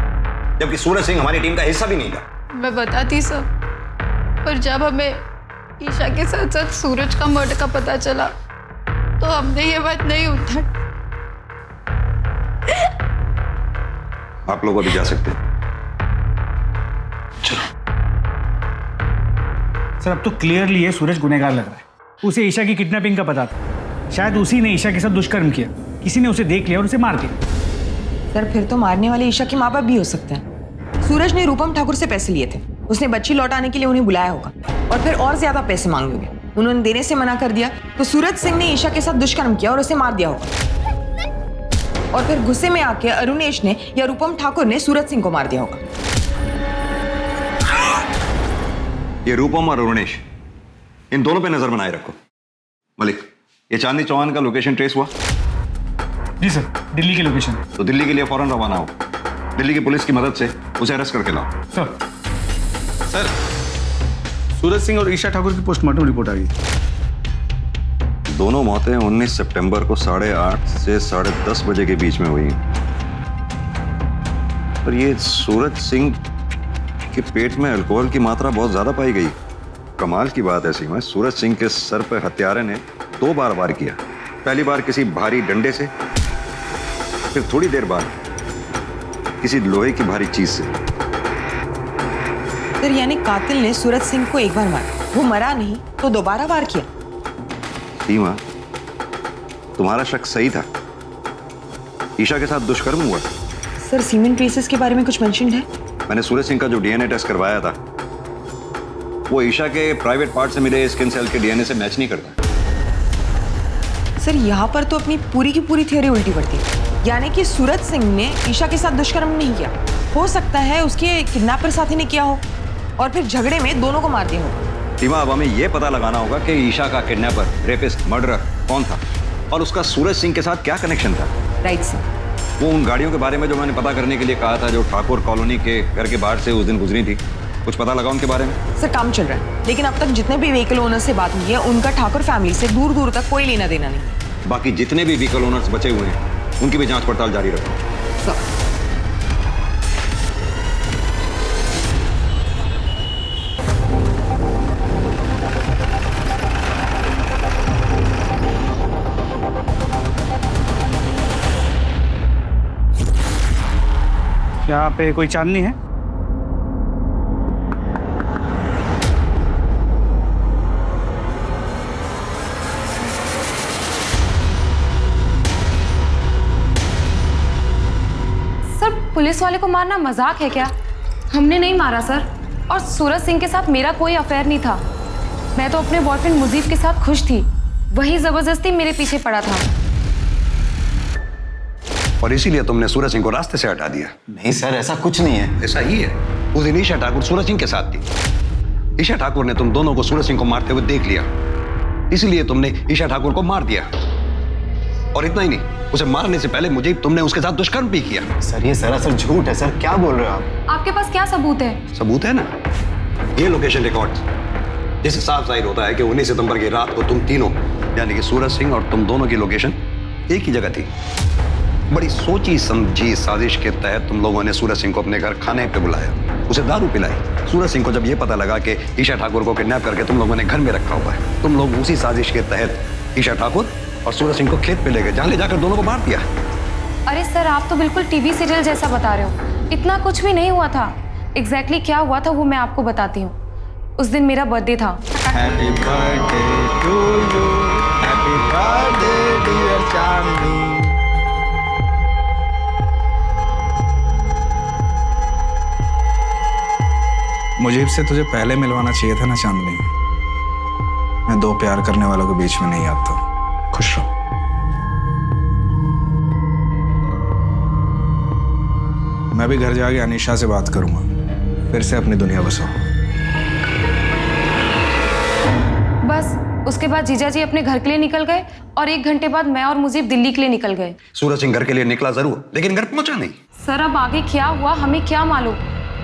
जबकि सूरज सिंह हमारी टीम का हिस्सा भी नहीं था। मैं बताती सब, पर जब हमें ईशा के साथ साथ सूरज का मर्डर का पता चला तो हमने ये बात नहीं उठाई। आप लोग अभी जा सकते हैं। सर अब तो क्लियरली ये सूरज गुनहगार लग रहा है। उसे ईशा की किडनैपिंग का पता था, शायद उसी ने ईशा के साथ दुष्कर्म किया, किसी ने उसे देख लिया और उसे मार दिया। सर फिर तो मारने वाले ईशा के माँ बाप भी हो सकते हैं। सूरज ने रूपम ठाकुर से पैसे लिए थे, उसने बच्ची लौटाने के लिए उन्हें बुलाया होगा और फिर और ज्यादा पैसे मांगे होंगे। उन्होंने देने से मना कर दिया तो सूरज सिंह ने ईशा के साथ दुष्कर्म किया और उसे मार दिया होगा। और फिर गुस्से में आके अरुणेश ने या रूपम ठाकुर ने सूरज सिंह को मार दिया होगा। ये रूपम और अरुणेश, इन दोनों पे नजर बनाए रखो। मलिक, ये चांदनी चौहान का लोकेशन ट्रेस हुआ? जी सर, दिल्ली की लोकेशन। तो दिल्ली के लिए फौरन रवाना हो। दिल्ली की पुलिस की मदद से उसे अरेस्ट करके लाओ। सर, सूरज सिंह और ईशा ठाकुर की पोस्टमार्टम रिपोर्ट आ गई। दोनों मौतें 19 सितंबर को 8:30 से 10:30 बजे के बीच में हुई। पर ये सूरज सिंह के पेट में अल्कोहल की मात्रा बहुत ज्यादा पाई गई। कमाल की बात है सीमा, सूरज सिंह के सर पर हत्यारे ने 2 बार वार किया। पहली बार किसी भारी डंडे से, फिर थोड़ी देर बाद किसी लोहे की भारी चीज से। सर यानी कातिल ने सूरज सिंह को एक बार मारा, वो मरा नहीं तो दोबारा वार किया। सीमा, तुम्हारा शक सही था, ईशा के साथ दुष्कर्म हुआ। सर सीमेन ट्रेसेस के बारे में कुछ मेंशन है? मैंने सूरज सिंह का जो डीएनए टेस्ट करवाया था वो ईशा के प्राइवेट पार्ट से मिले स्किन सेल के डीएनए से मैच नहीं करता। सर यहाँ पर तो अपनी पूरी की पूरी थ्योरी उल्टी पड़ती है। यानी कि सूरज सिंह ने ईशा के साथ दुष्कर्म नहीं किया, हो सकता है उसके किडनैपर साथी ने किया हो और फिर झगड़े में दोनों को मार दिया होगा। सीमा, अब हमें यह पता लगाना होगा कि ईशा का किडनैपर, रेपिस्ट, मर्डरर कौन था और उसका सूरज सिंह के साथ क्या कनेक्शन था। Right sir. वो उन गाड़ियों के बारे में जो मैंने पता करने के लिए कहा था, जो ठाकुर कॉलोनी के घर के बाहर से उस दिन गुजरी थी, कुछ पता लगा उनके बारे में? सर काम चल रहा है, लेकिन अब तक जितने भी व्हीकल ओनर से बात हुई है उनका ठाकुर फैमिली से दूर दूर तक कोई लेना देना नहीं। बाकी जितने भी व्हीकल ओनर्स बचे हुए हैं उनकी भी जांच पड़ताल जारी रखो। सर यहाँ पे कोई चांदनी है? सर पुलिस वाले को मारना मजाक है क्या? हमने नहीं मारा सर, और सूरज सिंह के साथ मेरा कोई अफेयर नहीं था। मैं तो अपने बॉयफ्रेंड मुजीब के साथ खुश थी, वही जबरदस्ती मेरे पीछे पड़ा था। और इसीलिए तुमने सूरज सिंह को रास्ते से हटा दिया? नहीं सर, ऐसा कुछ नहीं है। ऐसा ही है। उस दिन ईशा ठाकुर सूरज सिंह के साथ थी। ईशा ठाकुर ने तुम दोनों को सूरज सिंह को मारते हुए देख लिया, इसलिए तुमने ईशा ठाकुर को मार दिया। और इतना ही नहीं, उसे मारने से पहले मुझे तुमने उसके साथ दुष्कर्म भी किया। सर ये सरासर झूठ है सर, क्या बोल रहे हो आप? आपके पास क्या सबूत है? सबूत है ना, ये लोकेशन रिकॉर्ड्स, जिससे साफ जाहिर होता है कि 19 सितंबर की रात को तुम तीनों यानी कि सूरज सिंह और तुम दोनों की लोकेशन एक ही जगह थी। बड़ी सोची समझी साजिश के तहत तुम लोगों ने सूरज सिंह को अपने घर खाने पे बुलाया, उसे दारू पिलाई। सूरज सिंह को जब ये पता लगा कि ईशा ठाकुर को किडनैप करके तुम लोगों ने घर में रखा हुआ है, तुम लोग उसी साजिश के तहत ईशा ठाकुर और सूरज सिंह को खेत पे ले गए, जहां ले जाकर दोनों को मार दिया। अरे सर, आप तो बिल्कुल टीवी सीरियल जैसा बता रहे हो। इतना कुछ भी नहीं हुआ था। एग्जैक्टली क्या हुआ था वो मैं आपको बताती हूँ। उस दिन मेरा बर्थडे था। Happy birthday to you, happy birthday dear Chandni. मुझे से तुझे पहले मिलवाना चाहिए था ना चांदनी। मैं दो प्यार करने वालों के बीच में नहीं आता। खुश रहो। मैं भी घर जाके अनीशा से बात करूंगा, फिर से अपनी दुनिया बसाओ। बस उसके बाद जीजा जी अपने घर के लिए निकल गए और 1 घंटे बाद मैं और मुजीब दिल्ली के लिए निकल गए। सूरज सिंह घर के लिए निकला जरूर, लेकिन घर पहुंचा नहीं। सर अब आगे क्या हुआ हमें क्या मालूम।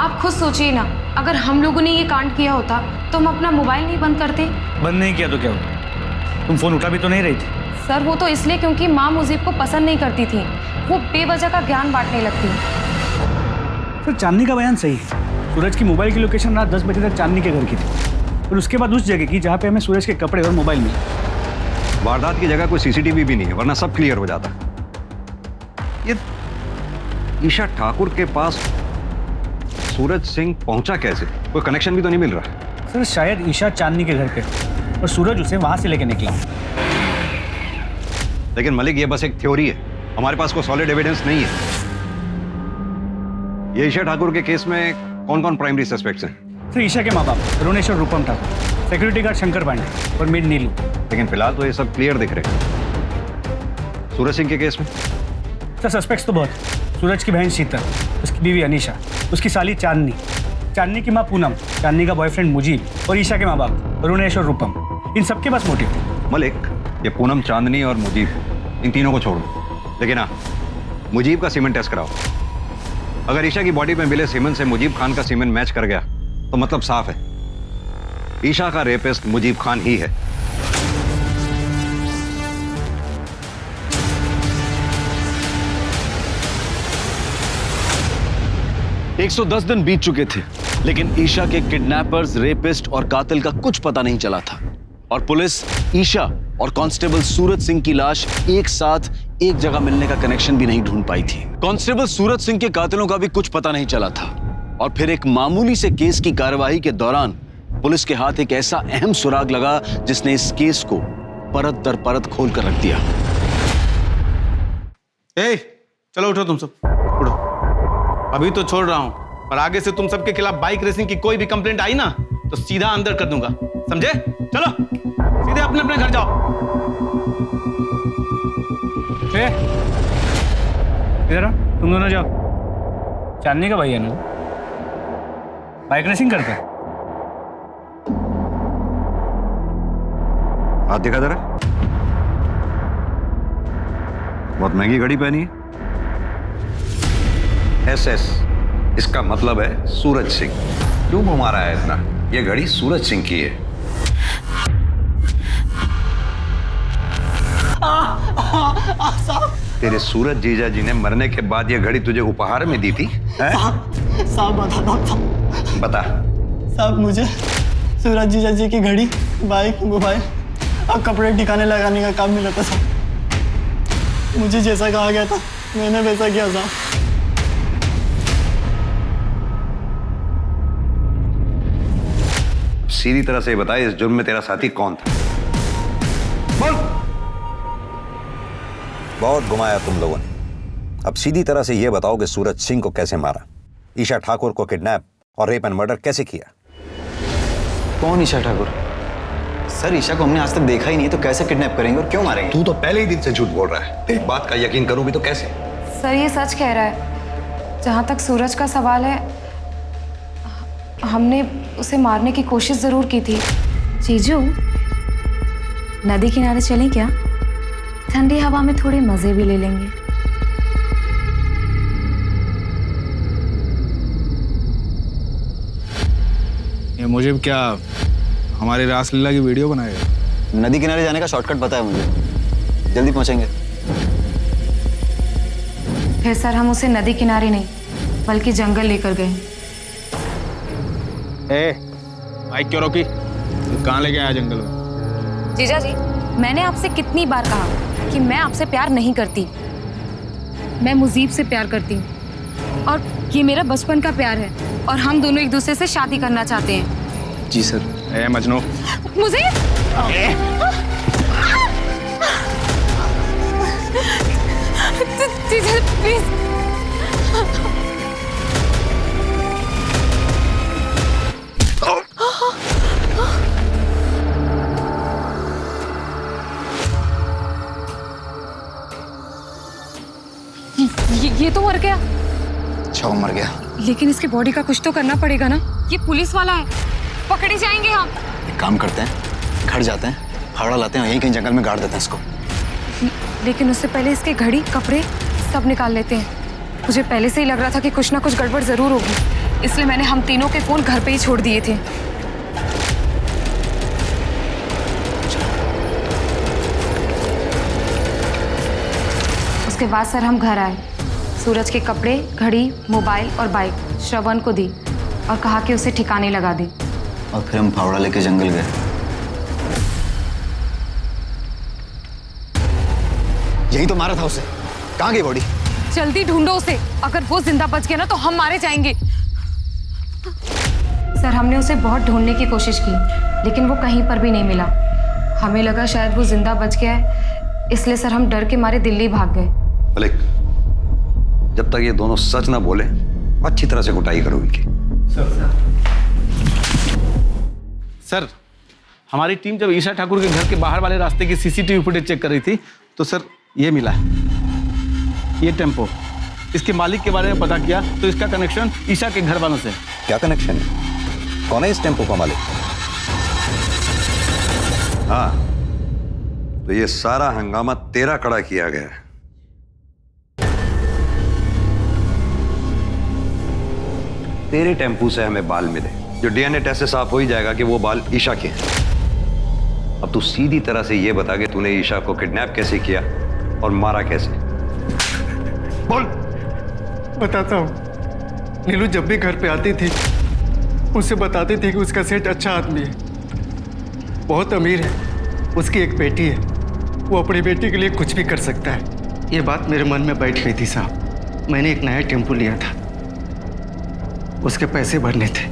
आप खुद सोचिए ना, अगर हम लोगों ने ये कांड किया होता तो हम अपना मोबाइल नहीं बंद करते। बंद नहीं किया तो क्या हुआ? तुम फोन उठा भी तो नहीं रही थी। सर वो तो इसलिए क्योंकि माँ मुजीब को पसंद नहीं करती थी, वो बेवजह का ज्ञान बांटने लगती। सर चांदनी का बयान सही है। सूरज की मोबाइल की लोकेशन रात 10 बजे तक चांदनी के घर की थी, और उसके बाद उस जगह की जहाँ पे हमें सूरज के कपड़े और मोबाइल मिले। वारदात की जगह कोई सीसीटीवी भी नहीं है, वरना सब क्लियर हो जाता। ये ईशा ठाकुर के पास सूरज सिंह पहुंचा कैसे? कोई कनेक्शन भी तो नहीं मिल रहा। सर शायद ईशा चांदनी के घर पे और सूरज उसे वहां से लेके निकला। लेकिन मलिक ये बस एक थ्योरी है, हमारे पास कोई सॉलिड एविडेंस नहीं है। ये ईशा ठाकुर के केस में कौन कौन प्राइमरी सस्पेक्ट्स हैं? सर ईशा के माँ बाप रुनेश और रूपम ठाकुर, सिक्योरिटी गार्ड शंकर पांडे और मेड नीलू। लेकिन फिलहाल तो ये सब क्लियर दिख रहे हैं। सूरज सिंह के केस में सर सस्पेक्ट्स तो बहुत। सूरज की बहन शीतल, उसकी बीवी अनीशा, उसकी साली चांदनी, चांदनी की माँ पूनम, चांदनी का बॉयफ्रेंड मुजीब और ईशा के माँ बाप रुनेश और रूपम। इन सबके पास मोटिव थे। मलिक, ये पूनम, चांदनी और मुजीब, इन तीनों को छोड़ दो, लेकिन हाँ मुजीब का सीमेंट टेस्ट कराओ। अगर ईशा की बॉडी में मिले सीमेंट से मुजीब खान का सीमेंट मैच कर गया तो मतलब साफ है, ईशा का रेपिस्ट मुजीब खान ही है। एक 110 दिन बीत चुके थे, लेकिन ईशा के किडनैपर्स, रेपिस्ट और कातिल का कुछ पता नहीं चला था, और पुलिस ईशा और कांस्टेबल सूरज सिंह की लाश एक साथ एक जगह मिलने का कनेक्शन भी नहीं ढूंढ पाई थी। कांस्टेबल सूरज सिंह के कातिलों का भी कुछ पता नहीं चला था, और फिर एक मामूली से केस की कार्रवाई के दौरान पुलिस के हाथ एक ऐसा अहम सुराग लगा जिसने इस केस को परत दर परत खोल कर रख दिया। ए, चलो उठो तुम सब, उठो। अभी तो छोड़ रहा हूं, और आगे से तुम सबके खिलाफ बाइक रेसिंग की कोई भी कंप्लेंट आई ना तो सीधा अंदर कर दूंगा, समझे? चलो सीधे अपने अपने घर जाओ। इधर आओ, तुम दोनों जाओ। चांदनी का भैया ना बाइक रेसिंग करता है। हाथ दिखा जरा। बहुत महंगी घड़ी पहनी है। SS, इसका मतलब है सूरज सिंह। क्यों घुमा रहा है इतना? ये घड़ी सूरज सिंह की है। तेरे सूरज जीजा जी ने मरने के बाद ये घड़ी तुझे उपहार में दी थी? साहब बता। बता। साहब मुझे सूरज जीजा जी की घड़ी, बाइक, मोबाइल और कपड़े ठिकाने लगाने का काम मिला था साहब। मुझे जैसा कहा गया था मैंने वैसा किया साहब। सीधी तरह से बता, इस जुर्म में तेरा साथी कौन था? बोल। बहुत घुमाया तुम लोगों ने। अब सीधी तरह से यह बताओ कि सूरज सिंह को कैसे मारा, ईशा ठाकुर को किडनैप और रेप एंड मर्डर कैसे किया? कौन ईशा ठाकुर? सर ईशा को हमने आज तक देखा ही नहीं, तो कैसे किडनैप करेंगे और क्यों मारेंगे? तू तो पहले ही दिन से झूठ बोल रहा है। एक बात का यकीन करूं भी तो कैसे? सर ये सच कह रहा है। जहाँ तक सूरज का सवाल है, हमने उसे मारने की कोशिश जरूर की थी। जीजू, नदी किनारे चलें क्या? ठंडी हवा में थोड़े मजे भी ले लेंगे। ये मुझे क्या हमारी रासलीला की वीडियो बनाएगा? नदी किनारे जाने का शॉर्टकट पता है मुझे, जल्दी पहुंचेंगे। फिर सर हम उसे नदी किनारे नहीं बल्कि जंगल लेकर गए। बाइक क्यों रोकी? तू कहाँ लेके आया जंगल में? जीजा जी, मैंने आपसे कितनी बार कहा कि मैं आपसे प्यार नहीं करती, मैं मुजीब से प्यार करती हूँ और ये मेरा बचपन का प्यार है और हम दोनों एक दूसरे से शादी करना चाहते हैं। जी सर। मजनू, मुझे जीजा प्लीज। ये तो मर गया। अच्छा वो मर गया, लेकिन इसके बॉडी का कुछ तो करना पड़ेगा ना। ये पुलिस वाला है, पकड़े जाएंगे हम। एक काम करते हैं, घर जाते हैं, फावड़ा लाते हैं, यहीं कहीं जंगल में गाड़ देते हैं इसको। लेकिन उससे पहले इसके घड़ी कपड़े सब निकाल लेते हैं। मुझे पहले से ही लग रहा था कि कुछ ना कुछ गड़बड़ जरूर होगी, इसलिए मैंने हम तीनों के फोन घर पे ही छोड़ दिए थे। उसके बाद सर हम घर आए, सूरज के कपड़े, घड़ी, मोबाइल और बाइक श्रवण को दी और कहा कि उसे ठिकाने लगा दे। और फिर हम फावड़ा लेके जंगल गए। यही तो मारा था उसे। कहाँ गई बॉडी? जल्दी ढूंढो उसे, अगर वो जिंदा बच गया ना तो हम मारे जाएंगे। सर हमने उसे बहुत ढूंढने की कोशिश की, लेकिन वो कहीं पर भी नहीं मिला। हमें लगा शायद वो जिंदा बच गया है, इसलिए सर हम डर के मारे दिल्ली भाग गए। मलिक, जब तक ये दोनों सच ना बोले अच्छी तरह से कुटाई करो इनकी। सर, हमारी टीम जब ईशा ठाकुर के घर के बाहर वाले रास्ते की सीसीटीवी फुटेज चेक कर रही थी तो सर ये मिला, ये टेम्पो। इसके मालिक के बारे में पता किया तो इसका कनेक्शन ईशा के घर वालों से। क्या कनेक्शन है? कौन है इस टेम्पो का मालिक? हाँ, तो ये सारा हंगामा तेरा खड़ा किया गया है। तेरे टेम्पू से हमें बाल मिले, जो डीएनए टेस्ट से साफ हो ही जाएगा कि वो बाल ईशा के हैं। अब तू सीधी तरह से ये बता कि तूने ईशा को किडनैप कैसे किया और मारा कैसे? बोल। बताता हूँ। नीलू जब भी घर पे आती थी उससे बताती थी कि उसका सेठ अच्छा आदमी है, बहुत अमीर है, उसकी एक बेटी है, वो अपनी बेटी के लिए कुछ भी कर सकता है। ये बात मेरे मन में बैठ गई थी साहब। मैंने एक नया टेम्पो लिया था, उसके पैसे भरने थे।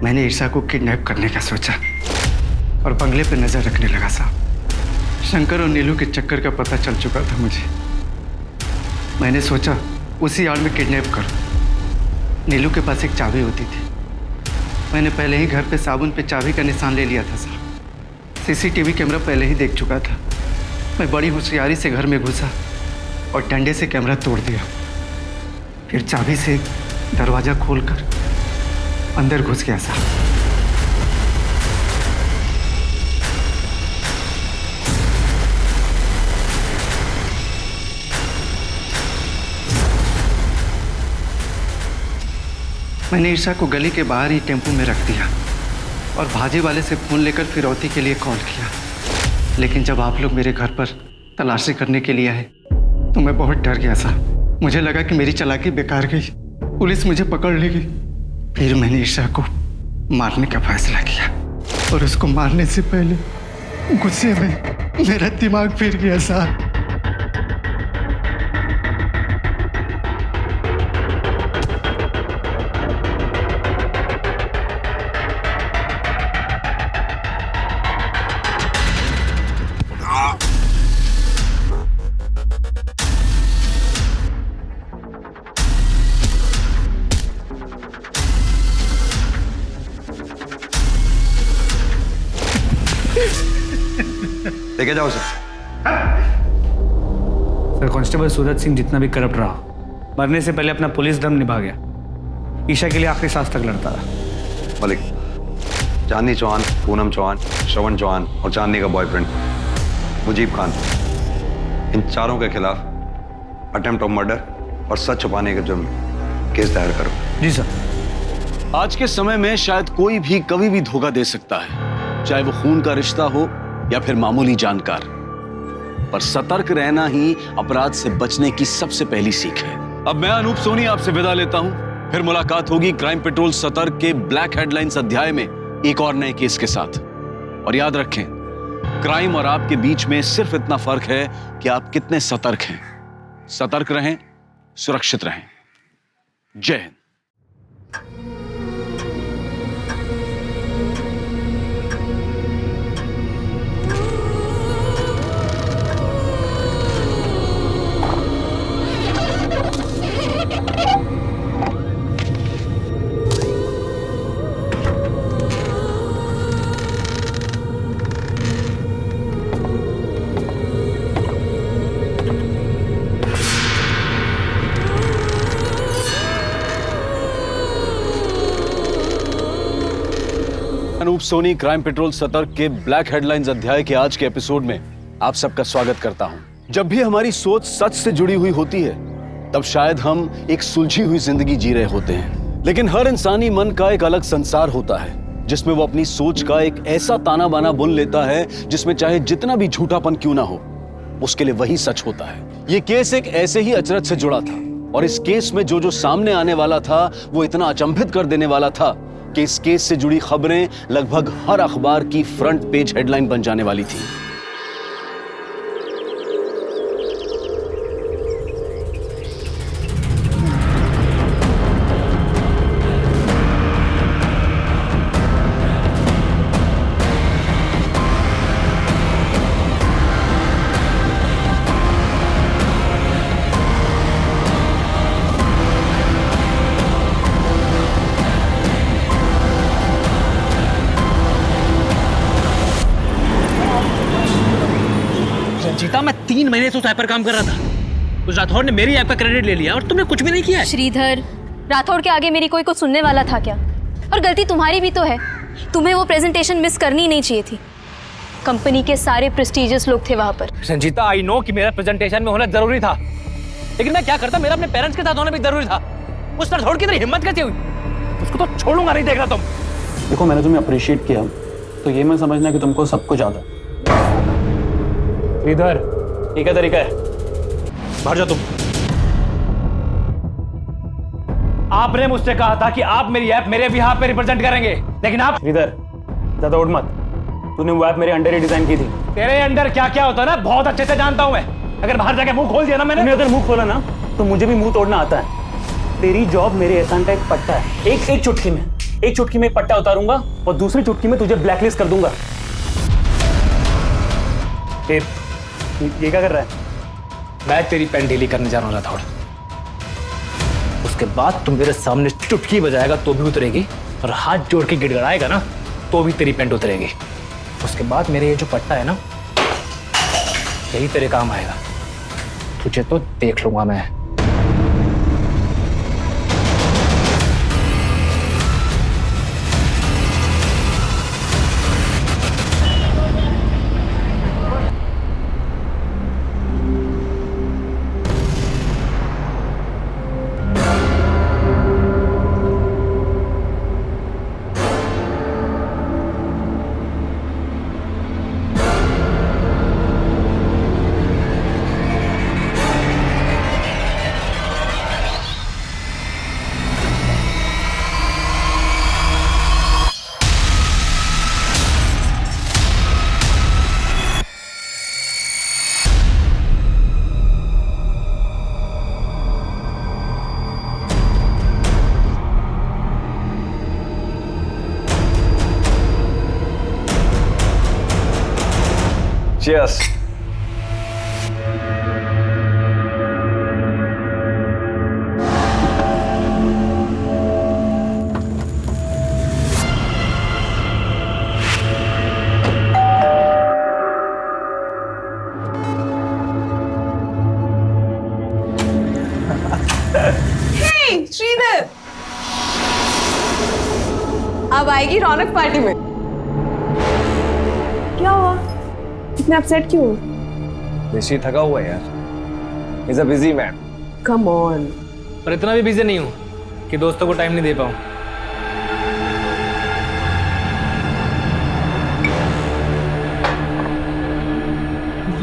मैंने ईशा को किडनैप करने का सोचा और बंगले पे नजर रखने लगा साहब। शंकर और नीलू के चक्कर का पता चल चुका था मुझे। मैंने सोचा उसी आड़ में किडनैप करूं। नीलू के पास एक चाबी होती थी, मैंने पहले ही घर पे साबुन पे चाबी का निशान ले लिया था साहब। सीसीटीवी कैमरा पहले ही देख चुका था। मैं बड़ी होशियारी से घर में घुसा और डंडे से कैमरा तोड़ दिया। फिर चाबी से दरवाज़ा खोलकर अंदर घुस गया साहब। मैंने ईशा को गली के बाहर ही टेम्पो में रख दिया और भाजी वाले से फ़ोन लेकर फिरौती के लिए कॉल किया। लेकिन जब आप लोग मेरे घर पर तलाशी करने के लिए आए तो मैं बहुत डर गया साहब। मुझे लगा कि मेरी चालाकी बेकार गई, पुलिस मुझे पकड़ लेगी। फिर मैंने ईशा को मारने का फैसला किया और उसको मारने से पहले गुस्से में मेरा दिमाग फिर गया साहब। लेके जाओ sir. Sir constable Suraj Singh जितना भी करप्ट रहा, मरने से पहले अपना पुलिस धर्म निभा गया। ईशा के लिए आखिरी सांस तक लड़ता रहा। मलिक, चांदनी चौहान, पूनम चौहान, श्रवण चौहान और चांदनी का बॉयफ्रेंड मुजीब खान, इन चारों के खिलाफ अटेम्प्ट ऑफ मर्डर और सच छुपाने के जुर्म में केस दायर करो। जी सर। आज के समय में शायद कोई भी कभी भी धोखा दे सकता है, चाहे वो खून का रिश्ता हो या फिर मामूली जानकार, पर सतर्क रहना ही अपराध से बचने की सबसे पहली सीख है। अब मैं अनूप सोनी आपसे विदा लेता हूं, फिर मुलाकात होगी क्राइम पेट्रोल सतर्क के ब्लैक हेडलाइंस अध्याय में एक और नए केस के साथ। और याद रखें, क्राइम और आपके बीच में सिर्फ इतना फर्क है कि आप कितने सतर्क हैं। सतर्क रहें, सुरक्षित रहें। जय हिंद। अनूप सोनी क्राइम पेट्रोल सतर्क के ब्लैक हेडलाइंस अध्याय के आज के एपिसोड में आप सबका स्वागत करता हूं। जब भी हमारी सोच सच से जुड़ी हुई होती है, तब शायद हम एक सुलझी हुई जिंदगी जी रहे होते हैं। लेकिन हर इंसानी मन का एक अलग संसार होता है, जिसमें वो अपनी सोच का एक ऐसा ताना बाना बुन लेता है जिसमें चाहे जितना भी झूठापन क्यों ना हो, उसके लिए वही सच होता है। ये केस एक ऐसे ही अचरज से जुड़ा था, और इस केस में जो सामने आने वाला था वो इतना अचंभित कर देने वाला था कि इस केस से जुड़ी खबरें लगभग हर अखबार की फ्रंट पेज हेडलाइन बन जाने वाली थी। रंजीता, मैं 3 महीने से उस ऐप पर काम कर रहा था। उस राठौड़ ने मेरी ऐप का क्रेडिट ले लिया और तुमने कुछ भी नहीं किया। श्रीधर, राठौड़ के आगे मेरी कोई कुछ सुनने वाला था क्या? और गलती तुम्हारी भी तो है। तुम्हें वो प्रेजेंटेशन मिस करनी नहीं चाहिए थी। कंपनी के सारे प्रेस्टिजियस लोग थे वहां पर। रंजीता, आई नो कि मेरा प्रेजेंटेशन में होना जरूरी था, लेकिन मैं क्या करता, मेरा अपने पेरेंट्स के साथ होना भी जरूरी था। उस राठौड़ की इतनी हिम्मत कैसे हुई? उसको तो छोड़ूंगा नहीं, देखना तुम। देखो, मैंने तुम्हें अप्रिशिएट किया तो ये मैं समझना कि तुमको सब कुछ आता। इधर ठीक है, तरीका है, बाहर जाओ तुम। आपने मुझसे कहा था कि आप मेरी ऐप मेरे बिहाफ पे रिप्रेजेंट करेंगे, लेकिन आप इधर ज्यादा उड़ मत। तूने वो ऐप मेरे अंडर ही डिजाइन की थी। तेरे अंडर क्या क्या होता है ना, बहुत अच्छे से जानता हूं मैं। अगर बाहर जाके मुंह खोल दिया ना मैंने, अगर मुंह खोला ना तो मुझे भी मुंह तोड़ना आता है। तेरी जॉब मेरे एहसान का एक पट्टा है। एक चुटकी में एक पट्टा उतारूंगा और दूसरी चुटकी में तुझे ब्लैकलिस्ट कर दूंगा। ये क्या कर रहा है? मैं तेरी पेन ढीली करने जा रहा हूँ राठौड़। उसके बाद तुम मेरे सामने चुटकी बजाएगा तो भी उतरेगी, और हाथ जोड़ के गिड़गड़ाएगा ना तो भी तेरी पेंट उतरेगी। उसके बाद मेरे ये जो पट्टा है ना, यही तेरे काम आएगा। तुझे तो देख लूंगा मैं। Cheers. अब आएगी रौनक पार्टी में। क्या हुआ, इतना अपसेट क्यों हो? ऋषि थका हुआ है यार। Is a busy man. Come on. पर इतना भी बिजी नहीं हूँ कि दोस्तों को टाइम नहीं दे पाऊँ।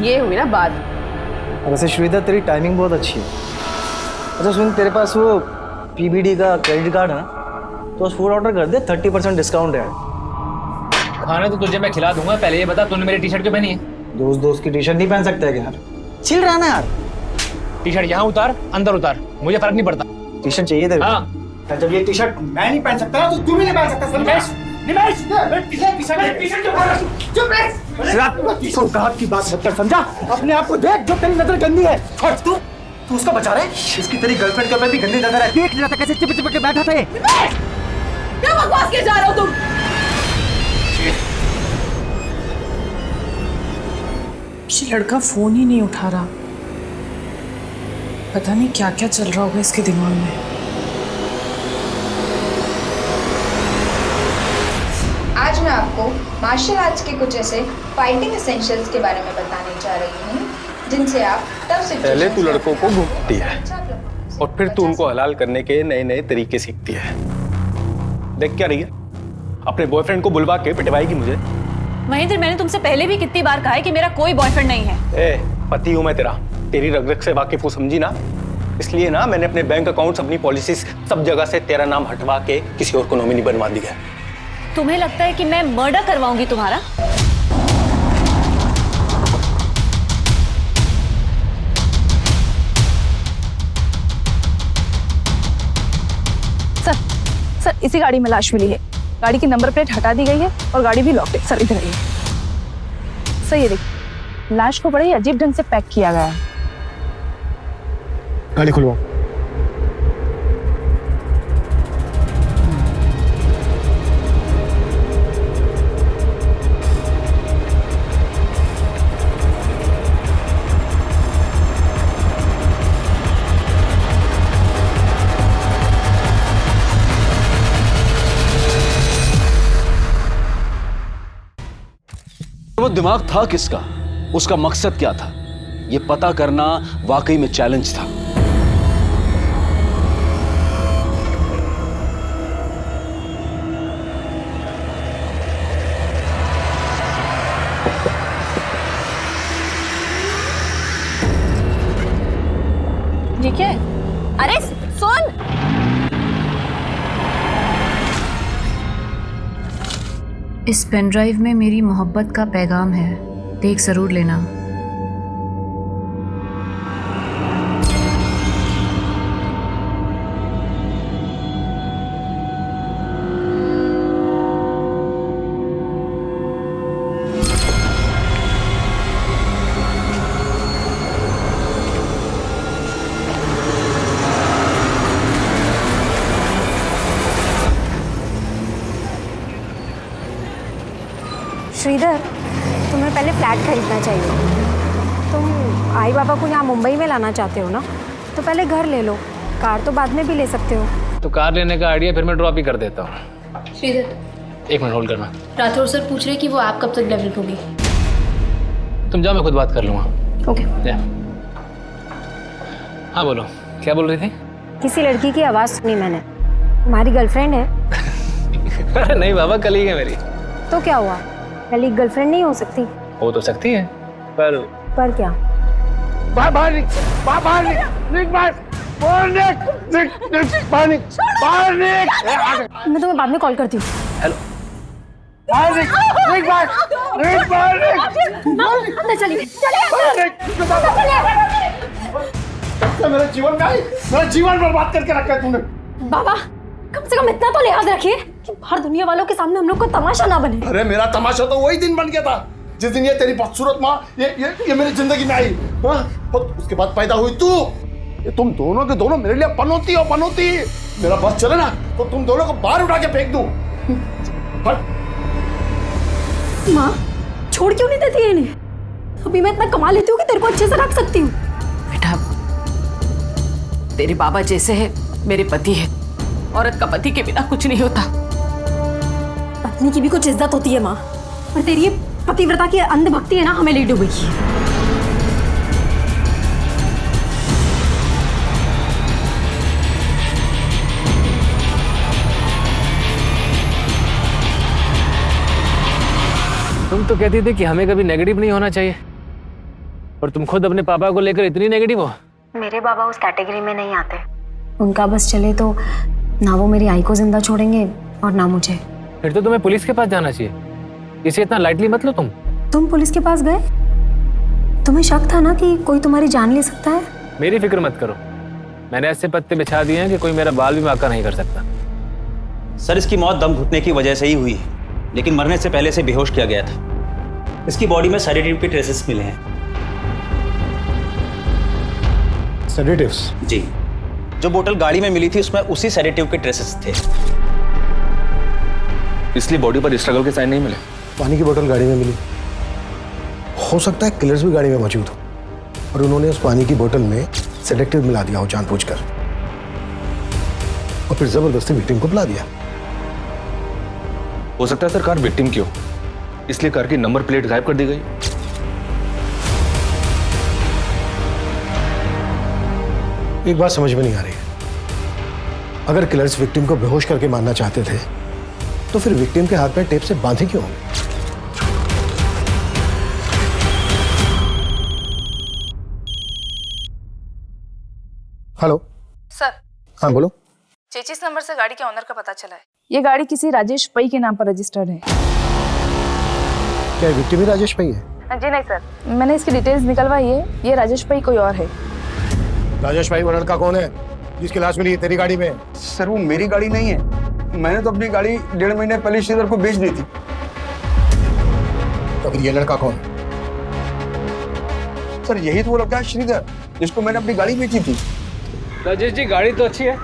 ये हुई ना बात। वैसे श्वेता तेरी टाइमिंग बहुत अच्छी है। अच्छा सुन, तेरे पास वो पीबीडी का क्रेडिट कार्ड है ना, तो उस फूड ऑर्डर कर दे, 30% डिस्काउंट है। खाना तो तुझे मैं खिला दूंगा, पहले ये बता तूने मेरी टी शर्ट क्यों पहनी है? दोस्त दोस्त की टी शर्ट नहीं पहन सकते है यार, चिल रहा ना यार। टी शर्ट यहाँ उतार, अंदर उतार, मुझे फर्क नहीं पड़ता। टी शर्ट चाहिए तेरे? हाँ। जब ये टी शर्ट मैं नहीं पहन सकता तो तू भी नहीं पहन सकता। निमेश, सौगात की बात मत कर, समझा? अपने आप को देख, जो तेरी नजर गंदी है। छोड़, तू उसका बचा रहा है? इसकी तेरी गर्लफ्रेंड के ऊपर भी गंदी नजर है। देख लिया था कैसे चिपक चिपक के बैठा था ये। क्या बकवास किए जा रहे हो तुम? ये लड़का फोन ही नहीं उठा रहा, पता नहीं क्या क्या चल रहा होगा इसके दिमाग में। आज मैं आपको मार्शल आर्ट्स के कुछ ऐसे फाइटिंग एसेंशियल्स के बारे में बताने जा रही हूँ जिनसे आप तब से पहले तू लड़कों को घूमती है और फिर तू उनको हलाल करने के नए नए तरीके सीखती है। देख क्या रही है, अपने बॉयफ्रेंड को बुलवा के पिटवाएगी मुझे। महेंद्र, मैंने तुमसे पहले भी कितनी बार कहा है कि मेरा कोई बॉयफ्रेंड नहीं है। ए, पति हूं मैं तेरा, तेरी रग रग से वाकिफ हूं, समझी ना? इसलिए ना मैंने अपने बैंक अकाउंट्स, अपनी पॉलिसीज, सब जगह से तेरा नाम हटवा के किसी और को नॉमिनी बनवा दिया। तुम्हें लगता है कि मैं मर्डर करवाऊंगी तुम्हारा? सर, इसी गाड़ी में लाश मिली है। गाड़ी की नंबर प्लेट हटा दी गई है और गाड़ी भी लॉक्ड है। सर इधर आइए। सर ये देखिए, लाश को बड़े ही अजीब ढंग से पैक किया गया है। गाड़ी खुलवाओ। वो दिमाग था किसका, उसका मकसद क्या था, ये पता करना वाकई में चैलेंज था। ये क्या है? अरे सुन, इस पेन ड्राइव में मेरी मोहब्बत का पैगाम है, देख जरूर लेना। श्रीधर, तुम्हें पहले फ्लैट खरीदना चाहिए। तुम आई बाबा को यहाँ मुंबई में लाना चाहते हो ना, तो पहले घर ले लो, कार तो बाद में भी ले सकते हो। तो कार लेने का आइडिया फिर मैं ड्रॉप ही कर देता हूँ। श्रीधर, एक मिनट होल्ड करना। राठौर सर पूछ रहे कि वो ऐप कब तक डेवलप होगी। तुम जाओ, मैं खुद बात कर लूँगा। ओके। हाँ बोलो, क्या बोल रही थी? किसी लड़की की आवाज़ सुनी मैंने, तुम्हारी गर्लफ्रेंड है? अरे नहीं बाबा, कलीग है मेरी। तो क्या हुआ, कलीग गर्लफ्रेंड नहीं हो सकती? हो तो सकती है, पर क्या? बाहर निक, मैं तुम्हें बाद में कॉल करती हूँ। हेलो, मेरे जीवन में आई, मेरा जीवन बर्बाद करके रखा है तूने। बाबा, कम से कम इतना तो लिहाज रखिए कि बाहर दुनिया वालों के सामने हम लोग को तमाशा ना बने। अरे मेरा तमाशा तो वही दिन बन गया था जिस दिन ये तेरी बदसूरत माँ ये मेरी जिंदगी में आई। और उसके बाद पैदा हुई तू। ये तुम दोनों के दोनों मेरे लिए पनौती हो, पनौती। मेरा बस चले ना तो तुम दोनों को बाहर उठा के फेंक दूं। माँ छोड़ क्यों नहीं देती है इन्हें? अभी मैं इतना कमा लेती हूँ कि तेरे को अच्छे से रख सकती हूँ। बेटा, तेरे बाबा जैसे है मेरे पति है। औरत का पति के बिना कुछ नहीं होता। पत्नी की भी कुछ इज्जत होती है माँ, और तेरी ये पतिव्रता की अंधभक्ति है ना, हमें ले डूबी। तुम तो कहती थी कि हमें कभी नेगेटिव नहीं होना चाहिए, और तुम खुद अपने पापा को लेकर इतनी नेगेटिव हो। मेरे बाबा उस कैटेगरी में नहीं आते। उनका बस चले तो ना वो मेरी आई को जिंदा छोड़ेंगे और ना मुझे। फिर तो तुम्हें पुलिस के पास जाना चाहिए, इसे इतना लाइटली मत लो तुम पुलिस के पास गए? तुम्हें शक था ना कि कोई तुम्हारी जान ले सकता है? मेरी फिक्र मत करो, मैंने ऐसे पत्ते बिछा दिए हैं कि कोई मेरा बाल भी बांका नहीं कर सकता। सर, इसकी मौत दम घुटने की वजह से ही हुई है, लेकिन मरने से पहले से बेहोश किया गया था। इसकी बॉडी में सेडेटिव के ट्रेसेस मिले हैं। सेडेटिव्स? जी, जो बोतल गाड़ी में मिली थी उसमें उसी सेडेटिव के ट्रेसेस थे। इसलिए बॉडी पर स्ट्रगल के साइन नहीं मिले। पानी की बोतल गाड़ी में मिली, हो सकता है किलर्स भी गाड़ी में मौजूद हो और उन्होंने उस पानी की बोतल में सेडेटिव मिला दिया हो जानबूझकर, और फिर जबरदस्ती विक्टिम को बुला दिया। हो सकता है सर कार विक्टिम की हो, इसलिए कार की नंबर प्लेट गायब कर दी गई। एक बात समझ में नहीं आ रही है, अगर किलर्स विक्टिम को बेहोश करके मारना चाहते थे तो फिर विक्टिम के हाथ में टेप से बांधे क्यों? Hello sir. हाँ बोलो। चेचिस नंबर से गाड़ी के ऑनर का पता चला है। ये गाड़ी किसी राजेश पै के नाम पर रजिस्टर्ड है। क्या विक्टिम ही राजेश पै है? जी नहीं सर, मैंने इसकी डिटेल्स निकलवाई है, ये राजेश पै कोई और है। राजेश भाई वो लड़का कौन है जिसकी लाश मिली तेरी गाड़ी में? सर वो मेरी गाड़ी नहीं है, मैंने तो अपनी गाड़ी 1.5 महीने पहले श्रीधर को बेच दी थी। तो फिर ये लड़का कौन? सर यही तो वो लड़का है श्रीधर जिसको मैंने अपनी गाड़ी बेची थी। राजेश जी, गाड़ी तो अच्छी है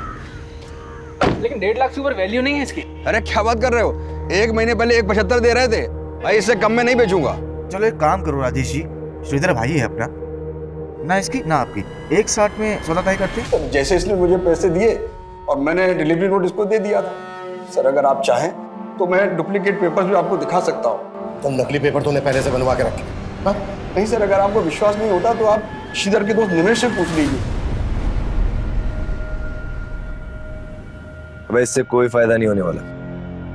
लेकिन 1.5 लाख से ऊपर वैल्यू नहीं है इसकी। अरे क्या बात कर रहे हो, 1 महीने पहले 1.75 दे रहे थे भाई, इससे कम में नहीं बेचूंगा। चलो एक काम करो राजेश जी, श्रीधर भाई है अपना, ना इसकी ना आपकी, 1.60 में सौदा तय करते हैं। जैसे इसने मुझे पैसे दिए और मैंने डिलीवरी नोट इसको दे दिया था। सर अगर आप चाहें तो मैं डुप्लीकेट पेपर्स भी आपको दिखा सकता हूँ। तुम नकली पेपर तूने पहले से बनवा के रखे? नहीं सर, अगर आपको विश्वास नहीं होता तो आप श्रीधर के दोस्त निमेश से पूछ लीजिए। अब इससे कोई फायदा नहीं होने वाला।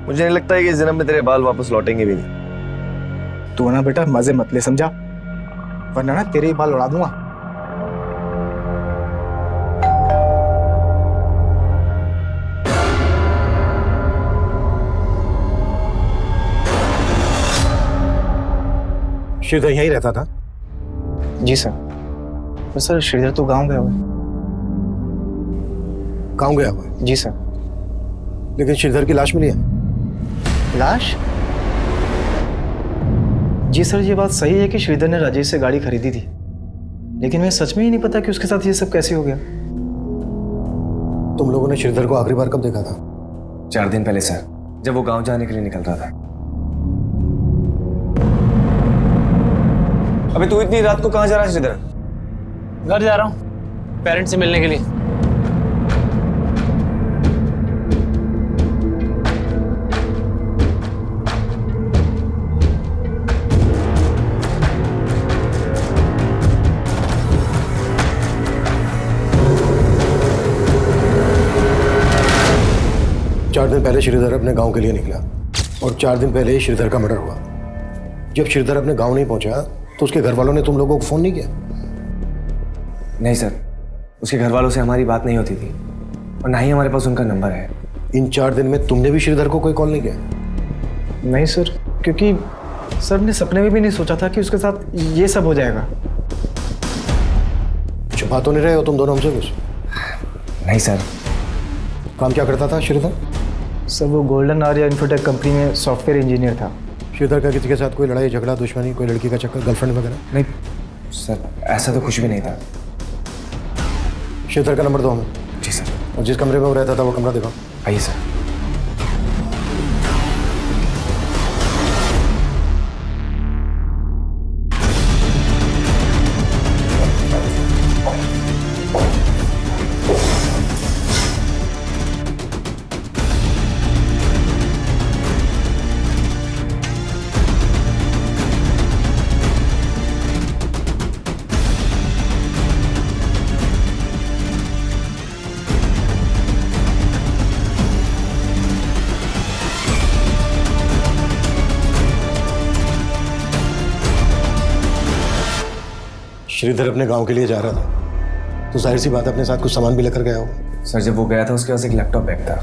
मुझे नहीं लगता है कि इस जन्म में तेरे बाल वापस लौटेंगे भी नहीं। तू ना बेटा मजे मत ले, समझा, वरना ना तेरे ही बाल उड़ा दूंगा। श्रीधर यहीं रहता था? जी सर। पर सर श्रीधर तो गांव गया हुआ है। गांव गया हुआ है? जी सर। लेकिन श्रीधर की लाश मिली है। लाश? जी सर, ये बात सही है कि श्रीधर ने राजेश से गाड़ी खरीदी थी, लेकिन मैं सच में ही नहीं पता कि उसके साथ ये सब कैसे हो गया। तुम लोगों ने श्रीधर को आखिरी बार कब देखा था? 4 दिन पहले सर, जब वो गांव जाने के लिए निकल रहा था। अबे तू इतनी रात को कहाँ जा रहा है श्रीधर? घर जा रहा हूँ पेरेंट्स से मिलने के लिए। चार दिन पहले श्रीधर अपने गांव के लिए निकला और 4 दिन पहले ही श्रीधर का मर्डर हुआ। जब श्रीधर अपने गांव नहीं पहुंचा तो उसके घर वालों ने तुम लोगों को फोन नहीं किया? नहीं सर, उसके घर वालों से हमारी बात नहीं होती थी और ना ही हमारे पास उनका नंबर है। इन 4 दिन में तुमने भी श्रीधर को कोई कॉल नहीं किया? नहीं सर, क्योंकि सर ने सपने में भी नहीं सोचा था कि उसके साथ ये सब हो जाएगा। छुपा तो नहीं रहे हो तुम दोनों हमसे कुछ? नहीं सर। काम क्या करता था श्रीधर? सर वो गोल्डन आर्या इन्फोटेक कंपनी में सॉफ्टवेयर इंजीनियर था। श्रीधर का किसी के साथ कोई लड़ाई झगड़ा दुश्मनी, कोई लड़की का चक्कर, गर्लफ्रेंड वगैरह? नहीं सर, ऐसा तो कुछ भी नहीं था। श्रीधर का नंबर दो हमें। जी सर। और जिस कमरे में वो रहता था वो कमरा दिखाओ। आइए सर। श्रीधर अपने गांव के लिए जा रहा था, तो जाहिर सी बात है अपने साथ कुछ सामान भी लेकर गया होगा। सर जब वो गया था उसके पास एक लैपटॉप बैग था।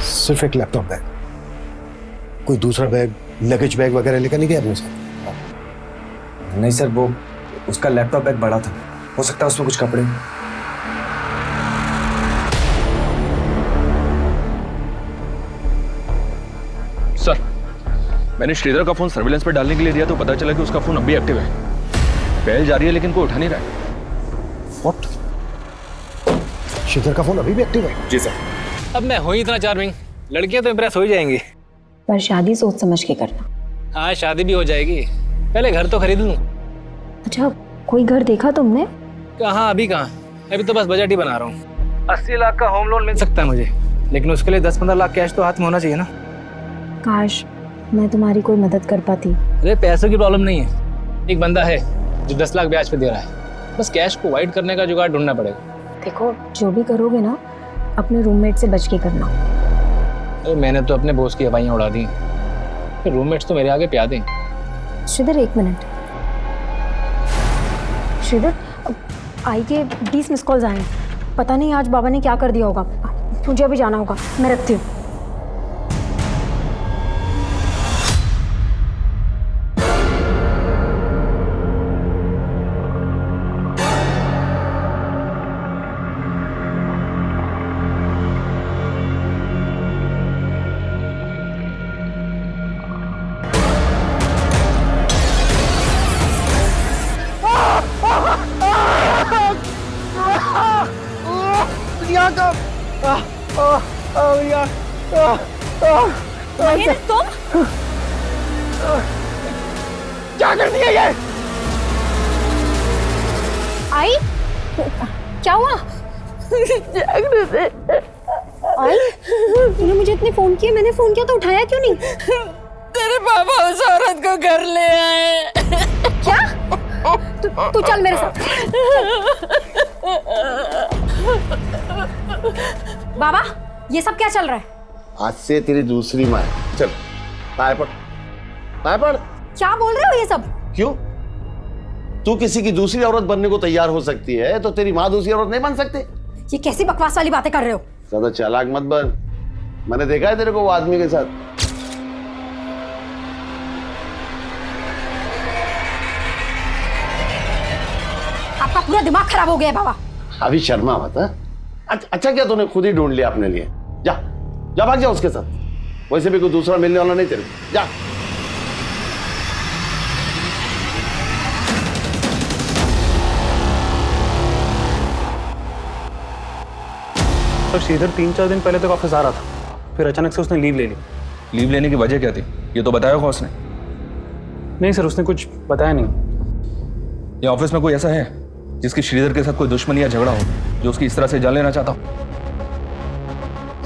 सिर्फ एक लैपटॉप बैग, कोई दूसरा बैग, लगेज बैग वगैरह लेकर नहीं गया अपने साथ? नहीं सर, वो उसका लैपटॉप बैग बड़ा था, हो सकता है उसमें कुछ कपड़े। सर, मैंने श्रीधर का फोन सर्विलेंस पे डालने के लिए दिया तो पता चला कि उसका फोन अब भी एक्टिव है। बेल जा रही है लेकिन कोई उठा नहीं रहा है। What? श्रीधर का फोन अभी भी एक्टिव है? जी सर। अब मैं हूँ इतना चार्मिंग, लड़कियां तो इम्प्रेस हो ही जाएंगी। पर शादी सोच समझ के करना। हाँ शादी भी हो जाएगी, पहले घर तो खरीद लूँ। अच्छा, कोई घर देखा तुमने? कहाँ, अभी कहाँ, अभी तो बस बजट ही बना रहा हूँ। 80 लाख का होम लोन मिल सकता है मुझे, लेकिन उसके लिए 10-15 लाख कैश तो हाथ में होना चाहिए ना। काश मैं तुम्हारी कोई मदद कर पाती। अरे पैसों की प्रॉब्लम नहीं है, एक बंदा है जो 10 लाख ब्याज पे दे रहा है, बस कैश को वाइड करने का जुगाड़ ढूंढना पड़ेगा। देखो, जो भी करोगे ना अपने रूममेट से बच के करना। अरे मैंने तो अपने बॉस की हवाइयाँ उड़ा दी, फिर रूममेट्स तो मेरे आगे प्यादे हैं। श्रीधर 1 मिनट। श्रीधर, आई के 20 मिस कॉल्स आए हैं, पता नहीं आज बाबा ने क्या कर दिया होगा। मुझे अभी जाना होगा, मैं रखती हूँ। तुम क्या कर दिया ये? आई, क्या हुआ? आई, तूने मुझे इतने फोन किए, मैंने फोन किया तो उठाया क्यों नहीं? तेरे पापा उस औरत को घर ले आए। क्या? तू चल मेरे साथ। बाबा, ये सब क्या चल रहा है? आज से तेरी दूसरी माँ है। चल पाए पड़, पाए पड़। क्या बोल रहे हो ये सब? क्यों? तू किसी की दूसरी औरत बनने को तैयार हो सकती है तो तेरी माँ दूसरी औरत नहीं बन सकती? ये कैसी बकवास वाली बातें कर रहे हो? ज्यादा चालाक मत बन, मैंने देखा है तेरे को वो आदमी के साथ। आपका पूरा दिमाग खराब हो गया है बाबा। अभी शर्मा मत। अच्छा क्या तूने खुद ही ढूंढ लिया अपने लिए? जा जा, भाग जा उसके साथ, वैसे भी कोई दूसरा मिलने वाला नहीं तेरे को। जा। सर श्रीधर 3-4 दिन पहले तक ऑफिस आ रहा था, फिर अचानक से उसने लीव ले ली। लीव लेने की वजह क्या थी, ये तो बताया होगा उसने? नहीं सर, उसने कुछ बताया नहीं। ये ऑफिस में कोई ऐसा है जिसकी श्रीधर के साथ कोई दुश्मनी या झगड़ा हो, जो उसकी इस तरह से जान लेना चाहता हो?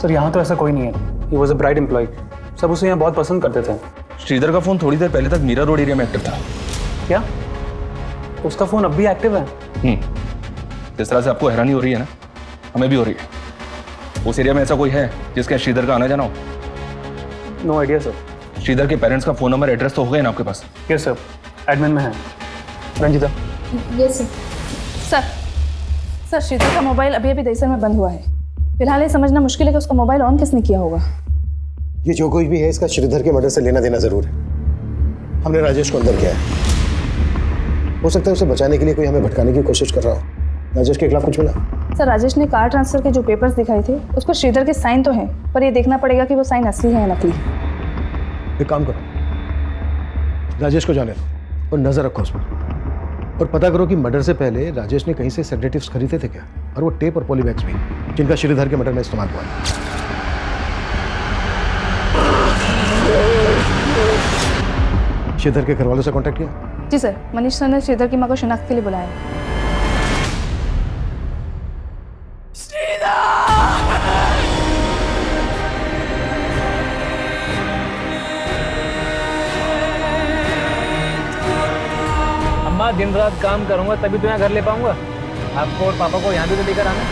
सर यहाँ तो ऐसा कोई नहीं है। He was a bright employee, सब उसे यहाँ बहुत पसंद करते थे। श्रीधर का फोन थोड़ी देर पहले तक मीरा रोड एरिया में एक्टिव था। क्या? उसका फोन अब भी एक्टिव है? जिस तरह से आपको हैरानी हो रही है ना, हमें भी हो रही है। उस एरिया में ऐसा कोई है जिसके श्रीधर का आना जाना हो? No idea sir. श्रीधर के पेरेंट्स का फोन नंबर, एड्रेस तो हो गए ना आपके पास? यस सर, एडमिन में है। Ranjita. Yes sir. Sir Sridhar का मोबाइल अभी अभी दहिसर में बंद हुआ है। फिलहाल ये समझना मुश्किल है कि उसका मोबाइल ऑन किसने किया होगा। ये जो कुछ भी है इसका श्रीधर के मर्डर से लेना देना जरूर है। हमने राजेश को अंदर किया है, हो सकता है उसे बचाने के लिए कोई हमें भटकाने की कोशिश कर रहा हो। राजेश के खिलाफ कुछ मिला? सर राजेश ने कार ट्रांसफर के जो पेपर्स दिखाए थे उस पर श्रीधर के साइन तो हैं, पर ये देखना पड़ेगा कि वो साइन असली है या नकली। एक काम करो, राजेश को जाने दो और नजर रखो उस पर, और पता करो कि मर्डर से पहले राजेश ने कहीं से सेडेटिव्स खरीदे थे क्या, और वो टेप और पॉलीबैग्स भी जिनका श्रीधर के मर्डर में इस्तेमाल हुआ है। श्रीधर के घर वालों से कांटेक्ट किया? जी सर, मनीष सर ने श्रीधर की मां को शिनाख्त के लिए बुलाया है। अम्मा, दिन रात काम करूंगा तभी तो यहाँ घर ले पाऊंगा। आपको और पापा को यहाँ भी तो लेकर आना।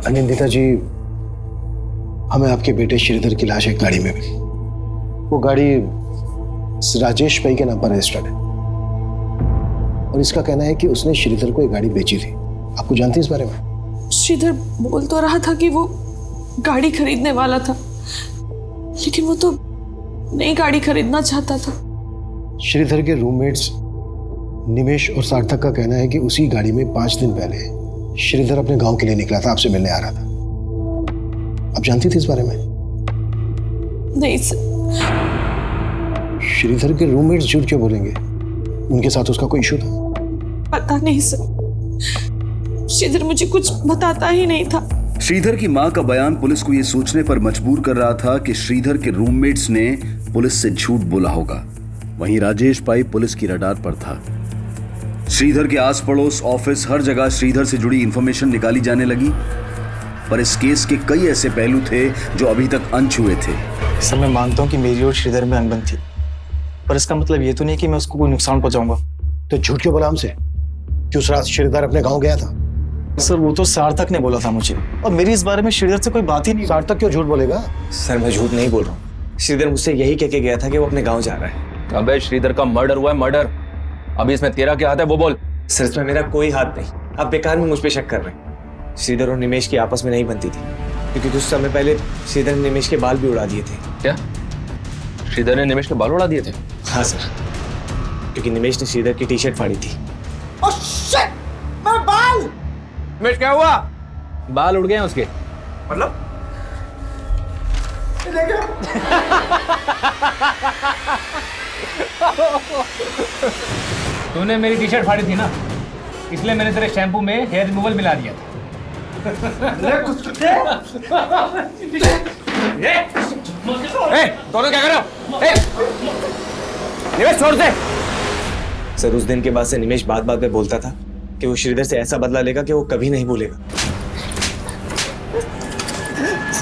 अनिंदिता जी, हमें आपके बेटे श्रीधर की लाश एक गाड़ी में मिली। वो गाड़ी राजेश भाई के नाम पर रजिस्टर्ड है और इसका कहना है कि उसने श्रीधर को एक गाड़ी बेची थी। आपको जानती है इस बारे में? श्रीधर बोल तो रहा था कि वो गाड़ी खरीदने वाला था, लेकिन वो तो नई गाड़ी खरीदना चाहता था। श्रीधर के रूममेट्स निमेश और सार्थक का कहना है कि उसी गाड़ी में 5 दिन पहले श्रीधर अपने गांव के लिए निकला था, आपसे मिलने आ रहा था। आप जानती थी इस बारे में? नहीं सर। श्रीधर के रूममेट्स झूठ क्यों बोलेंगे? उनके साथ उसका कोई इशू था? पता नहीं सर, श्रीधर मुझे कुछ बताता ही नहीं था। श्रीधर की मां का बयान पुलिस को यह सोचने पर मजबूर कर रहा था कि श्रीधर के रूममेट्स ने पुलिस से झूठ बोला होगा। वहीं राजेश भाई पुलिस की रडार पर था। श्रीधर के आस पड़ोस, ऑफिस, हर जगह श्रीधर से जुड़ी इंफॉर्मेशन निकाली जाने लगी, पर इस केस के कई ऐसे पहलू थे जो अभी तक अनछुए थे। सर, मैं मानता हूँ कि मेरी और श्रीधर में अनबन थी, पर इसका मतलब ये तो नहीं कि मैं उसको कोई नुकसान पहुंचाऊंगा। तो झूठ क्यों बोला हमसे कि उस रात श्रीधर अपने गांव गया था? सर, वो तो सार्थक ने बोला था मुझे, और मेरी इस बारे में श्रीधर से कोई बात ही नहीं। सार्थक क्यों झूठ बोलेगा? सर, मैं झूठ नहीं बोल रहा हूँ। श्रीधर मुझसे यही कह के गया था कि वो अपने गाँव जा रहा है। अबे श्रीधर का मर्डर हुआ है, मर्डर। अभी इसमें तेरा क्या हाथ है वो बोल। सर, इसमें मेरा कोई हाथ नहीं। आप बेकार में मुझ पे शक कर रहे हैं। श्रीधर और निमेश की आपस में नहीं बनती थी, क्योंकि कुछ समय पहले श्रीधर ने निमेश के बाल भी उड़ा दिए थे। क्या श्रीधर ने निमेश के बाल उड़ा दिए थे? हाँ सर, क्योंकि निमेश ने श्रीधर की टी-शर्ट फाड़ी थी। ओह शिट, मेरा बाल! निमेश, क्या हुआ? बाल उड़ गए हैं उसके। मतलब? तूने मेरी टी शर्ट फाड़ी थी ना, इसलिए मैंने तेरे शैम्पू में हेयर रिमूवल मिला दिया था। दोनों क्या कर रहे हो? निमेश, छोड़ दे। सर, उस दिन के बाद से निमेश बात बात पे बोलता था कि वो श्रीधर से ऐसा बदला लेगा कि वो कभी नहीं भूलेगा।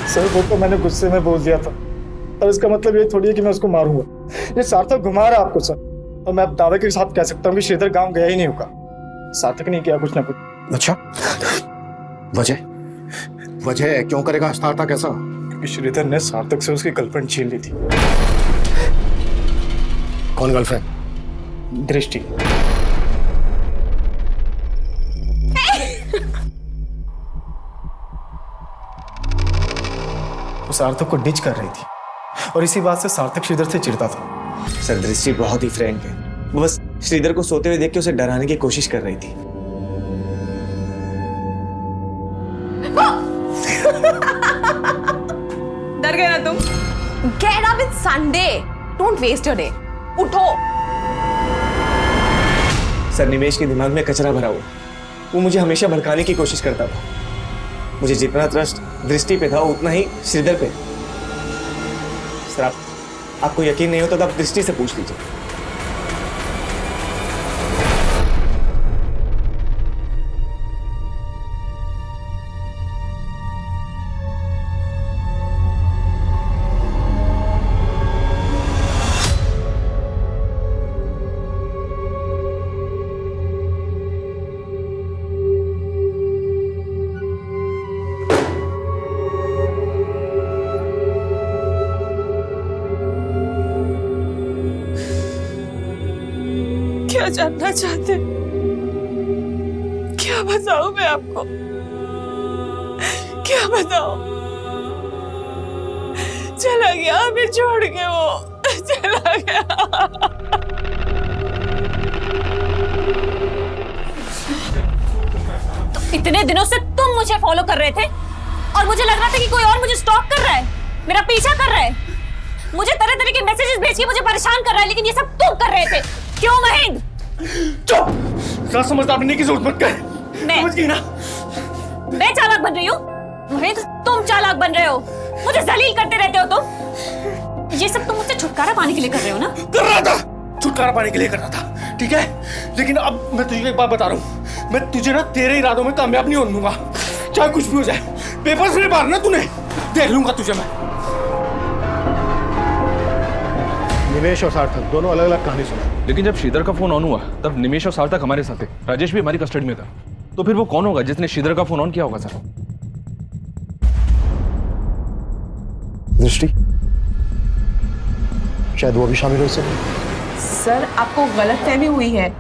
सर, वो तो मैंने गुस्से में बोल दिया था, और इसका मतलब ये थोड़ी है कि मैं उसको मारूंगा। ये सार्थक घुमा रहा है आपको सर, और मैं अब दावे के साथ कह सकता हूँ कि श्रीधर गांव गया ही नहीं होगा। सार्थक ने किया कुछ ना कुछ। अच्छा, वजह क्यों करेगा सार्थक ऐसा? क्योंकि श्रीधर ने सार्थक से उसकी गर्लफ्रेंड छीन ली थी। कौन गर्लफ्रेंड? दृष्टि। वो सार्थक को डिच कर रही थी, और इसी बात से सार्थक श्रीधर से चिढ़ता था। सर, दृष्टि बहुत ही फ्रैंक है। वो बस श्रीधर को सोते हुए देख के उसे डराने की कोशिश कर रही थी। डर गए ना तुम? Get up, it's Sunday. Don't waste your day. उठो। सर, निमेश के दिमाग में कचरा भरा हुआ। वो मुझे हमेशा भड़काने की कोशिश करता था। मुझे जितना ट्रस्ट दृष्टि पे था उतना ही श्रीधर पे। सर, आपको यकीन नहीं होता तो आप दृष्टि से पूछ लीजिए। क्या जानना चाहते? क्या बताऊं मैं आपको? क्या बताऊं? चला गया हमें छोड़ के, वो चला गया। तो इतने दिनों से तुम मुझे फॉलो कर रहे थे और मुझे लग रहा था कि कोई और मुझे स्टॉक कर रहा है, मेरा पीछा कर रहा है, मुझे तरह तरह के मैसेजेस भेज के मुझे परेशान कर रहा है, लेकिन ये सब तुम कर रहे थे। क्यों महेंद्र? चुप! क्या समझदार बनने की जरूरत मत कर। समझ गई ना? मैं चालाक बन रही हूँ? महेंद्र, तुम चालाक बन रहे हो, मुझे जलील करते रहते हो तुम। ये सब तुम मुझसे छुटकारा पाने के लिए कर रहे हो ना? कर रहा था, छुटकारा पाने के लिए कर रहा था, ठीक है? लेकिन अब मैं तुझे एक बात बता रहा हूँ, मैं तुझे ना तेरे इरादों में कामयाब नहीं होने दूंगा, चाहे कुछ भी हो जाए। पेपर से मारना तूने, देख लूंगा तुझे मैं। निमेश और सार्थक दोनों अलग अलग कहानी सुना। लेकिन जब श्रीधर का फोन ऑन हुआ तब निमेश और सार्थक हमारे साथ थे, राजेश भी हमारी कस्टडी में था। तो फिर वो कौन होगा जिसने श्रीधर का फोन ऑन किया होगा सर? दृष्टि, शायद वो भी शामिल हो सकते। सर आपको गलतफहमी हुई है।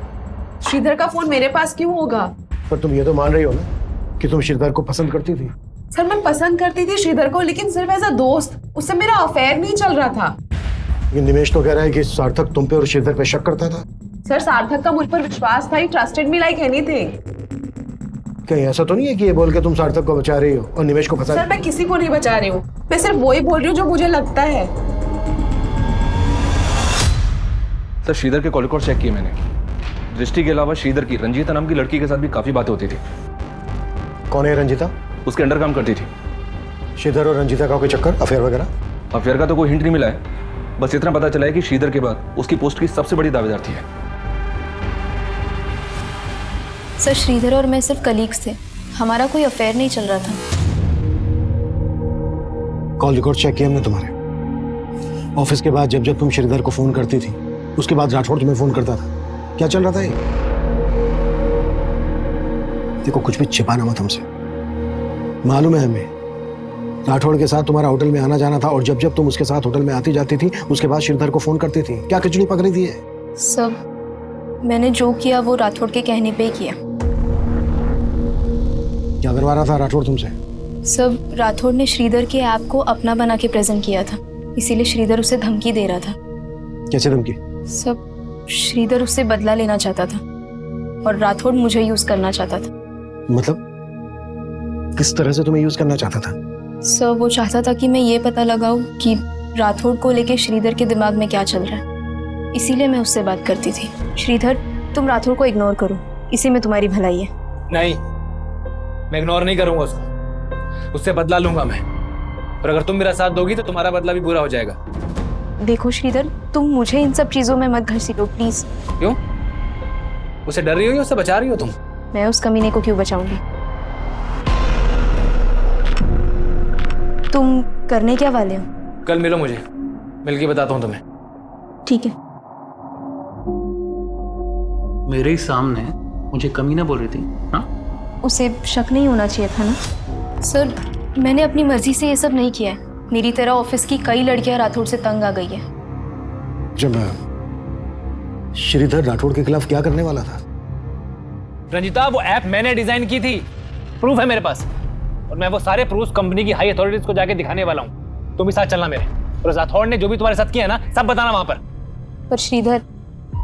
श्रीधर का फोन मेरे पास क्यों होगा? पर तुम ये तो मान रही हो ना कि तुम श्रीधर को पसंद करती थी। सर मैं पसंद करती थी श्रीधर को, लेकिन सिर्फ एज अ दोस्त। उससे मेरा अफेयर नहीं चल रहा था। ये निमेश तो कह रहा है कि सार्थक तुम पे और श्रीधर पे शक करता था। सर सार्थक का मुझ पर विश्वास था। ही ट्रस्टेड मी लाइक एनीथिंग। कहीं ऐसा तो नहीं है कि ये बोल के तुम सार्थक को बचा रही हो और निमेश को फंसा? सर मैं किसी को नहीं बचा रही हूँ, मैं सिर्फ वही बोल रही हूँ जो मुझे लगता है। सर श्रीधर के कॉल रिकॉर्ड चेक किए मैंने। दृष्टि के अलावा श्रीधर की रंजीता नाम की लड़की के साथ भी काफी बातें होती थी। कौन है रंजीता? उसके अंडर काम करती थी। श्रीधर और रंजीता का कोई चक्कर, अफेयर वगैरह? अफेयर का तो कोई हिंट नहीं मिला है, बस इतना पता चला है कि श्रीधर के बाद उसकी पोस्ट की सबसे बड़ी दावेदार थी। सर श्रीधर और मैं सिर्फ कलीग्स थे, हमारा कोई अफेयर नहीं चल रहा था। कॉल रिकॉर्ड चेक किया हमने तुम्हारे। ऑफिस के बाद जब जब तुम श्रीधर को फोन करती थी, उसके बाद राठौड़ तुम्हें फोन करता था। क्या चल रहा था ये? देखो कुछ भी छिपाना मत हमसे। मालूम है हमें राठौड़ के साथ तुम्हारा होटल में आना जाना था, और जब जब तुम उसके साथ होटल में आती जाती थी उसके बाद श्रीधर को फोन करती थी। क्या खिचड़ी पक रही थी ये? सब मैंने जो किया वो राठौड़ के कहने पे ही किया। क्या करवा रहा था राठौड़ तुमसे? सब राठौड़ ने श्रीधर के ऐप को अपना बना के प्रेजेंट किया था, इसीलिए श्रीधर उसे धमकी दे रहा था। कैसे धमकी? सब श्रीधर उससे बदला लेना चाहता था और राठौड़ मुझे यूज करना चाहता था। मतलब किस तरह से तुम्हें यूज करना चाहता था? सर वो चाहता था कि मैं ये पता लगाऊं कि राठौड़ को लेके श्रीधर के दिमाग में क्या चल रहा है, इसीलिए मैं उससे बात करती थी। श्रीधर तुम राठौड़ को इग्नोर करो, इसी में तुम्हारी भलाई है। नहीं, मैं इग्नोर नहीं करूंगा उसको, उससे बदला लूंगा मैं। और अगर तुम मेरा साथ दोगी तो तुम्हारा बदला भी पूरा हो जाएगा। देखो श्रीधर, तुम मुझे इन सब चीजों में मत घसीटो प्लीज। क्यों? उसे डर रही हो या उससे बचा रही हो तुम? मैं उस कमीने को क्यों बचाऊंगी? तुम करने क्या वाले हो? कल मिलो मुझे, मिलके बताता हूँ तुम्हें। ठीक है। मेरे ही सामने मुझे कमीना बोल रही थी? हाँ, उसे शक नहीं होना चाहिए था ना। सर मैंने अपनी मर्जी से ये सब नहीं किया है। मेरी तरह ऑफिस की कई लड़कियां राठौड़ से तंग आ गई है। जब श्रीधर राठौड़ के खिलाफ क्या करने वाला था? रंजिता, वो ऐप मैंने डिजाइन की थी, प्रूफ है मेरे पास, और मैं वो सारे प्रूफ कंपनी की हाई अथॉरिटीज को जाके दिखाने वाला हूँ। तुम भी साथ चलना मेरे, और राठौड़ ने जो भी तुम्हारे साथ किया है ना, सब बताना वहां पर। पर श्रीधर,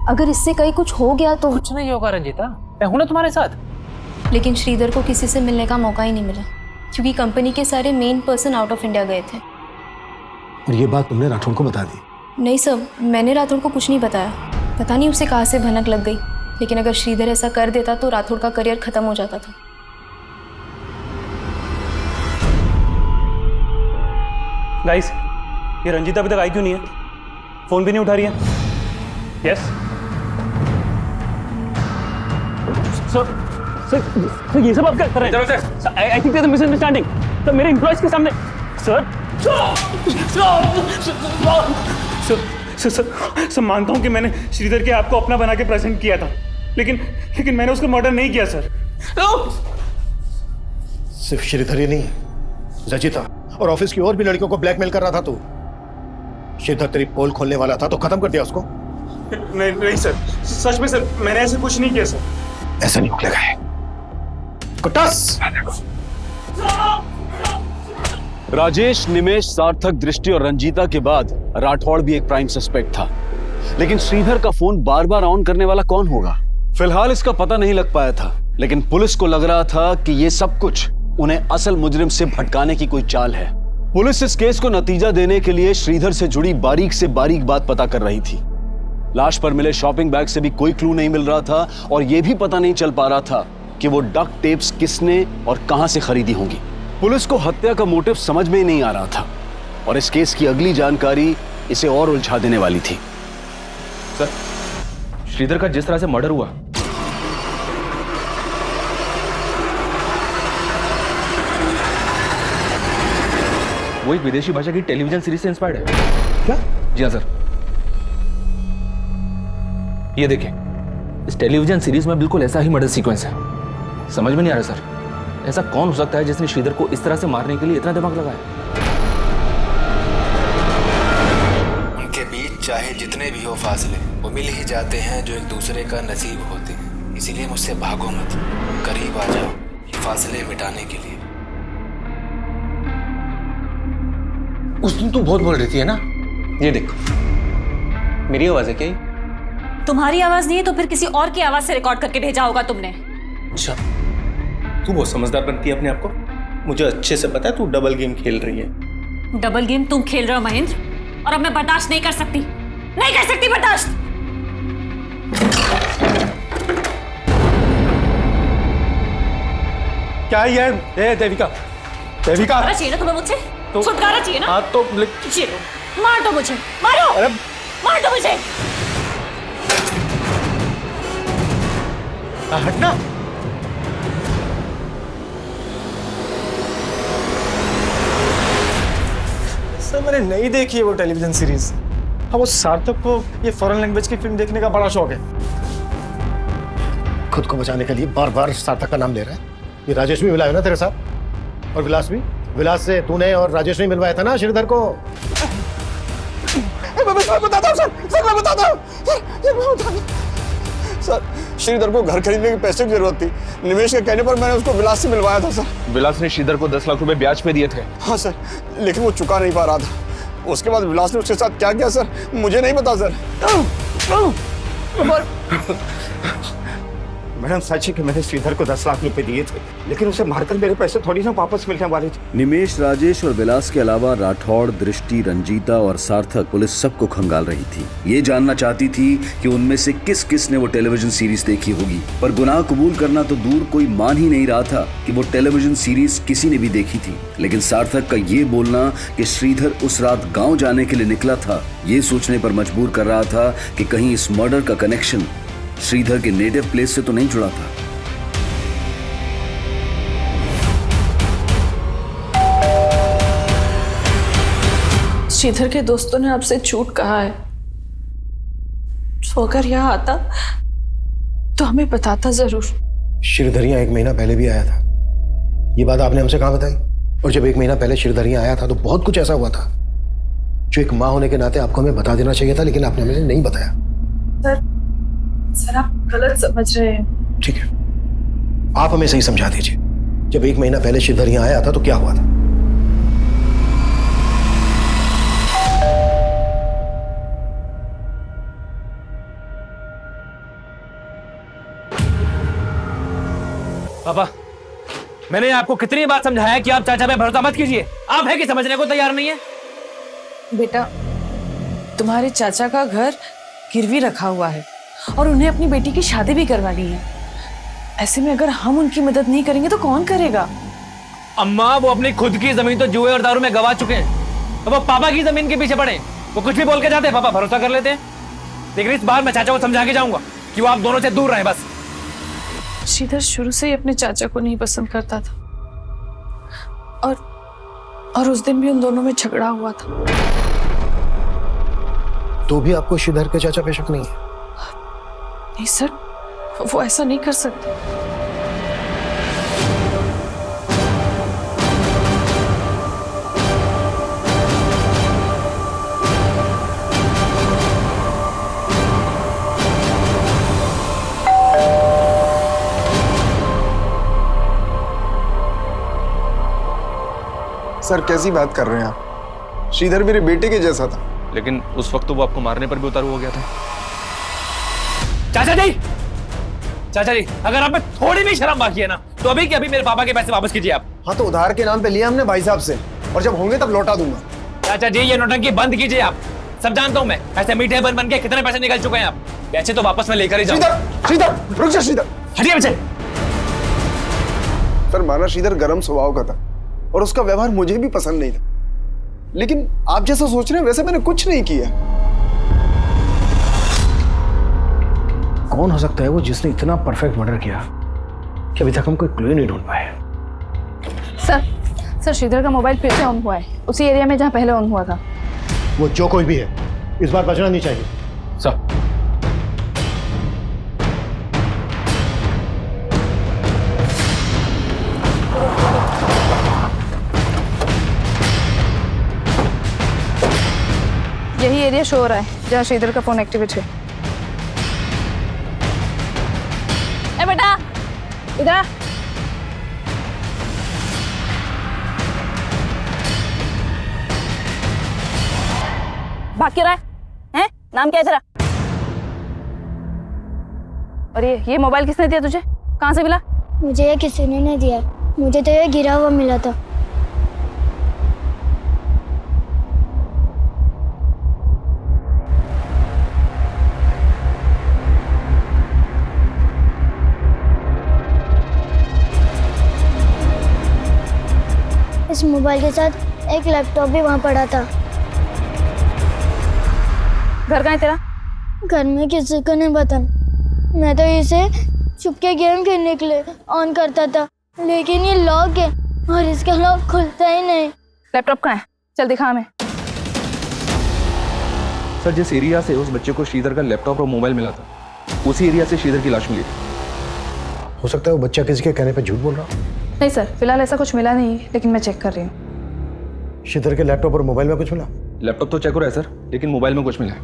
अगर इससे कहीं कुछ हो गया तो? कुछ नहीं होगा रंजिता, मैं हूं ना तुम्हारे साथ। लेकिन श्रीधर को किसी से मिलने का मौका ही नहीं मिला, क्योंकि कंपनी के सारे main person out of India गए थे। और ये बात तुमने राठौड़ को बता दी? नहीं सर, मैंने राठौड़ को कुछ नहीं बताया। पता नहीं उसे कहाँ से भनक लग गई, लेकिन अगर श्रीधर ऐसा कर देता तो राठौड़ का करियर खत्म हो जाता था। गाइस, ये रंजीता अभी तक आई क्यों नहीं है? फोन भी नहीं उठा रही है। यस सर, ये सब आप क्या कर रहे हैं? I think there is a misunderstanding. Sir मेरे एम्प्लॉयज के सामने। सर सर मानता हूं कि मैंने श्रीधर के आपको अपना बना के प्रेजेंट किया था, लेकिन मैंने उसको मर्डर नहीं किया सर। सिर्फ श्रीधर ही नहीं, रंजीता और ऑफिस की और भी लड़कियों को ब्लैकमेल कर रहा था तू। श्रीधर तेरी पोल खोलने वाला था तो खत्म कर दिया उसको? नहीं सर, सच में सर, मैंने ऐसे कुछ नहीं किया सर। ऐसा नहीं निकलेगा है। कुटास! राजेश, निमेश, सार्थक, दृष्टि और रंजीता के बाद राठौड़ भी एक प्राइम सस्पेक्ट था, लेकिन श्रीधर का फोन बार बार ऑन करने वाला कौन होगा? फिलहाल इसका पता नहीं लग पाया था, लेकिन पुलिस को लग रहा था कि ये सब कुछ उन्हें असल मुजरिम से भटकाने की कोई चाल है। पुलिस इस केस को नतीजा देने के लिए श्रीधर से जुड़ी बारीक से बारीक बात पता कर रही थी। लाश पर मिले शॉपिंग बैग से भी कोई क्लू नहीं मिल रहा था, और यह भी पता नहीं चल पा रहा था कि वो डक्ट टेप्स किसने और कहां से खरीदी होंगी। पुलिस को हत्या का मोटिव समझ में ही नहीं आ रहा था, और इस केस की अगली जानकारी इसे और उलझा देने वाली थी। सर, श्रीधर का जिस तरह से मर्डर हुआ, वो एक विदेशी भाषा की टेलीविजन सीरीज से इंस्पायर्ड है। क्या? जी हाँ सर। ये देखिए, इस टेलीविजन सीरीज में बिल्कुल ऐसा ही मर्डर सीक्वेंस है। समझ में नहीं आ रहा सर, ऐसा कौन हो सकता है जिसने श्रीधर को इस तरह से मारने के लिए इतना दिमाग लगाया? उनके बीच चाहे जितने भी हो फासले, वो मिल ही जाते हैं जो एक दूसरे का नसीब होते हैं। इसीलिए मुझसे भागो मत, करीब आ जाओ ये फासले मिटाने के लिए। उस दिन तू बहुत बोल रही थी है ना? ये देखो, मेरी आवाज है क्या ये? तुम्हारी आवाज नहीं है तो फिर किसी और की आवाज से रिकॉर्ड करके भेजा होगा तुमने। अच्छा, तू बहुत समझदार बनती है अपने आप को। मुझे अच्छे से पता है तू डबल गेम खेल रही है। डबल गेम तुम खेल रहे हो महेंद्र, और अब मैं बर्दाश्त नहीं कर सकती, नहीं कर सकती बर्दाश्त। क्या है ये? देविका, देविका छुटकारा चाहिए ना तुम्हें मुझसे? तो छुटकारा चाहिए ना? हाँ तो चलो मार दो मुझे, मारो, अरे मार दो मुझे। हटना। सर मैंने नहीं देखी है वो टेलीविजन सीरीज। हाँ, वो सार्थक को ये फॉरेन लैंग्वेज की फिल्म देखने का बड़ा शौक है। खुद को बचाने के लिए बार बार सार्थक का नाम ले रहा है। ये राजेश भी मिला है ना तेरे साथ, और विलास भी। विलास से तूने और राजेश ने मिलवाया था ना श्रीधर को। मैं बताता हूँ सर, मैं बताता हूँ सर, श्रीधर को घर खरीदने के पैसे की जरूरत थी। निमेश के कहने पर मैंने उसको विलास से मिलवाया था सर। विलास ने श्रीधर को 10 लाख रुपए ब्याज पे दिए थे। हाँ सर, लेकिन वो चुका नहीं पा रहा था। उसके बाद विलास ने उसके साथ क्या किया सर, मुझे नहीं पता सर। मैडम सच है कि मैंने श्रीधर को 10 लाख रुपए दिए थे, लेकिन उसे मारकर मेरे पैसे थोड़ी ना वापस मिलने वाले थे। निमेश, राजेश और विलास के अलावा राठौड़, दृष्टि, रंजीता और सार्थक पुलिस सबको खंगाल रही थी। ये जानना चाहती थी कि उनमें से किस किस ने वो टेलीविजन सीरीज देखी होगी, पर गुनाह कबूल करना तो दूर, कोई मान ही नहीं रहा था कि वो टेलीविजन सीरीज किसी ने भी देखी थी। लेकिन सार्थक का ये बोलना कि श्रीधर उस रात गाँव जाने के लिए निकला था, ये सोचने पर मजबूर कर रहा था कि कहीं इस मर्डर का कनेक्शन श्रीधर के नेटिव प्लेस से तो नहीं जुड़ा था। श्रीधर के दोस्तों ने आपसे झूठ कहा है, तो अगर यहाँ आता तो हमें बताता जरूर। श्रीधर यहाँ 1 महीना पहले भी आया था। ये बात आपने हमसे कहाँ बताई? और जब 1 महीना पहले श्रीधर यहाँ आया था तो बहुत कुछ ऐसा हुआ था जो एक माँ होने के नाते आपको हमें बता देना चाहिए था, लेकिन आपने हमें नहीं बताया। सर आप गलत समझ रहे हैं। ठीक है, आप हमें सही समझा दीजिए। जब 1 महीना पहले श्रीधर यहाँ आया था तो क्या हुआ था? पापा, मैंने आपको कितनी बार समझाया कि आप चाचा पे भरोसा मत कीजिए। आप है कि समझने को तैयार नहीं है? बेटा, तुम्हारे चाचा का घर गिरवी रखा हुआ है और उन्हें अपनी बेटी की शादी भी करवानी है। ऐसे में अगर हम उनकी मदद नहीं करेंगे तो कौन करेगा? अम्मा, वो अपनी खुद की जमीन तो जुए और दारू में गवा चुके हैं, तो वो पापा की जमीन के पीछे पड़े। वो कुछ भी बोल के जाते हैं, पापा भरोसा कर लेते हैं। लेकिन इस बार मैं चाचा को समझा के जाऊंगा कि वो आप दोनों से दूर रहे बस। श्रीधर शुरू से ही अपने चाचा को नहीं पसंद करता था, और उस दिन भी उन दोनों में झगड़ा हुआ था। तो भी आपको श्रीधर के चाचा पे शक नहीं है? नहीं सर, वो ऐसा नहीं कर सकते। सर कैसी बात कर रहे हैं आप? श्रीधर मेरे बेटे के जैसा था। लेकिन उस वक्त तो वो आपको मारने पर भी उतारू हो गया था। चाचा जी, चाचा जी, अगर आप में थोड़ी भी शर्म बाकी है ना, तो अभी के अभी मेरे पापा के पैसे वापस कीजिए आप। हाँ तो उधार के नाम पे लिया हमने भाई साहब से, और जब होंगे तब लौटा दूंगा। चाचा जी, ये नौटंकी बंद कीजिए आप। सब जानता हूँ मैं, ऐसे मीठे बन के कितने पैसे निकल चुके हैं आप। पैसे तो वापस मैं लेकर ही जाऊंगा। श्रीधर, रुक जा श्रीधर, हटिए पीछे। सर माना श्रीधर गर्म स्वभाव का था और उसका व्यवहार मुझे भी पसंद नहीं था, लेकिन आप जैसा सोच रहे हैं वैसे मैंने कुछ नहीं किया। कौन हो सकता है वो जिसने इतना परफेक्ट मर्डर किया कि अभी तक हम कोई क्लू नहीं ढूंढ पाए? सर श्रीधर का मोबाइल फिर से ऑन हुआ है, उसी एरिया में जहाँ पहले ऑन हुआ था। वो जो कोई भी है, इस बार बचना नहीं चाहिए। सर, यही एरिया शो हो रहा है जहाँ श्रीधर का फोन एक्टिवेट है। ए बेटा इधर आ। भाग क्यों रहा है? हैं? नाम क्या है तेरा? और ये मोबाइल किसने दिया तुझे? कहाँ से मिला? मुझे ये किसी ने नहीं दिया, मुझे तो ये गिरा हुआ मिला था। इस मोबाइल के साथ एक लैपटॉप भी वहाँ पड़ा था। घर कहाँ है तेरा? घर में किसी को नहीं पता। मैं तो इसे छुपके गेम खेलने के लिए ऑन करता था, लेकिन ये लॉक है और इसका लॉक खुलता ही नहीं। लैपटॉप कहाँ है? चल दिखा हमें। सर जिस एरिया से उस बच्चे को श्रीधर का लैपटॉप और मोबाइल मिला था, उसी एरिया से श्रीधर की लाश मिली थी। हो सकता है वो बच्चा किसी के कहने पे झूठ बोल रहा। नहीं सर, फिलहाल ऐसा कुछ मिला नहीं, लेकिन मैं चेक कर रही हूँ। श्रीधर के लैपटॉप और मोबाइल में कुछ मिला? लैपटॉप तो चेक हो रहा है सर, लेकिन मोबाइल में कुछ मिला है।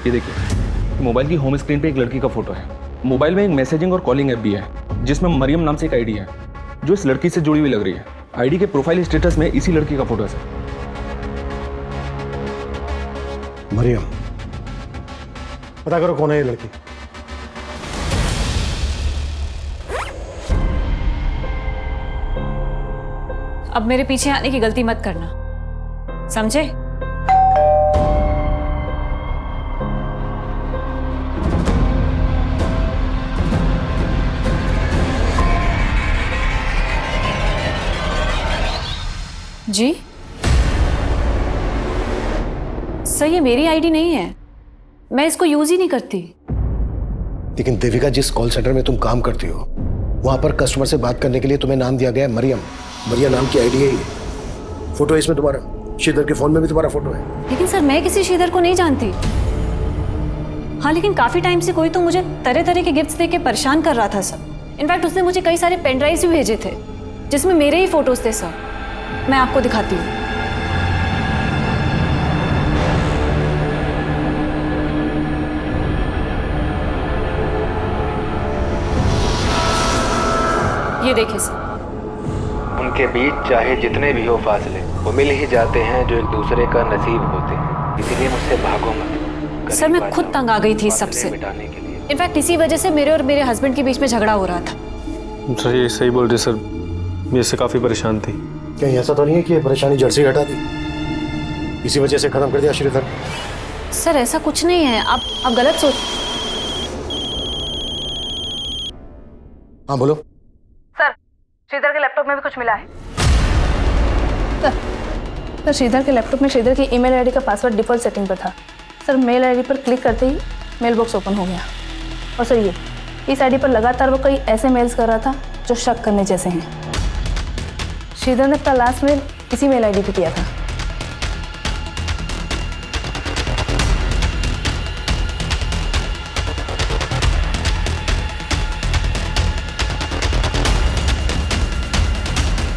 ये देखिए, मोबाइल की होम स्क्रीन पे एक लड़की का फोटो है। मोबाइल में एक मैसेजिंग और कॉलिंग ऐप भी है, जिसमें मरियम नाम से एक आईडी है, जो इस लड़की से जुड़ी हुई लग रही है। आईडी के प्रोफाइल स्टेटस में इसी लड़की का फोटो है सर। मरियम, पता करो कौन है ये लड़की। अब मेरे पीछे आने की गलती मत करना, समझे? जी सर, ये मेरी आईडी नहीं है, मैं इसको यूज ही नहीं करती। लेकिन देविका, जिस कॉल सेंटर में तुम काम करती हो, वहां पर कस्टमर से बात करने के लिए तुम्हें नाम दिया गया है मरियम। मरिया नाम की आईडी है ये। फोटो है इसमें तुम्हारा, श्रीधर के फोन में भी तुम्हारा फोटो है। लेकिन सर, मैं किसी श्रीधर को नहीं जानती। हाँ, लेकिन काफी टाइम से कोई तो मुझे तरह तरह के गिफ्ट्स देके परेशान कर रहा था सर। इनफैक्ट उसने मुझे कई सारे पेन ड्राइव्स भी भेजे थे, जिसमें मेरे ही फोटोज थे सर। मैं आपको दिखाती हूँ। ये देखिए सर। उनके बीच चाहे जितने भी हो फासले, वो मिल ही जाते हैं जो एक दूसरे का नसीब होते हैं। इसीलिए मुझसे भागो मत। सर, मैं खुद तंग आ गई थी इस सबसे। इनफैक्ट इसी वजह से मेरे और मेरे हस्बैंड के बीच में झगड़ा हो रहा था। सर ये सही बोल रहे सर, मैं इससे काफ़ी परेशान थी। कहीं ऐसा तो नहीं है कि ये परेशानी जड़ से हटा दी, इसी वजह से खत्म कर दिया श्रीधर? सर ऐसा कुछ नहीं है, आप गलत सोच। हाँ बोलो। सर, श्रीधर के लैपटॉप में भी कुछ मिला है। सर, श्रीधर के लैपटॉप में श्रीधर की ईमेल आईडी का पासवर्ड डिफॉल्ट सेटिंग पर था। सर, मेल आईडी पर क्लिक करते ही मेल बॉक्स ओपन हो गया। और सर, इस आईडी पर लगातार वो कई ऐसे मेल्स कर रहा था जो शक करने जैसे हैं। श्रीधर ने अपना लास्ट मेल इसी मेल आईडी पे किया था।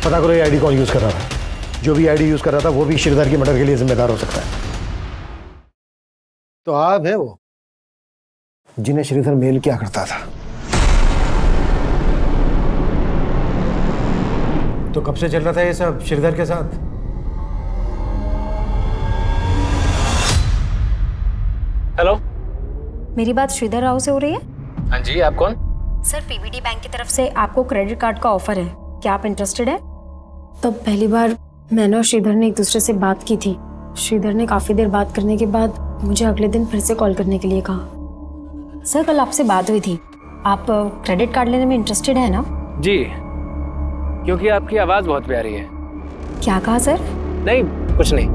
पता करो ये आईडी कौन यूज कर रहा था। जो भी आईडी यूज कर रहा था वो भी श्रीधर की मर्डर के लिए जिम्मेदार हो सकता है। तो आप है वो जिन्हें श्रीधर मेल किया करता था। तो कब से चल रहा था ये सब श्रीधर के साथ? हेलो, मेरी बात श्रीधर राव से हो रही है? हाँ जी, आप कौन? सर, पीबीडी बैंक की तरफ से आपको क्रेडिट कार्ड का ऑफर है, क्या आप इंटरेस्टेड है? तो पहली बार मैंने और श्रीधर ने एक दूसरे से बात की थी। श्रीधर ने काफ़ी देर बात करने के बाद मुझे अगले दिन फिर से कॉल करने के लिए कहा। सर, कल आपसे बात हुई थी, आप क्रेडिट कार्ड लेने में इंटरेस्टेड है ना? जी, क्योंकि आपकी आवाज़ बहुत प्यारी है। क्या कहा सर? नहीं, कुछ नहीं।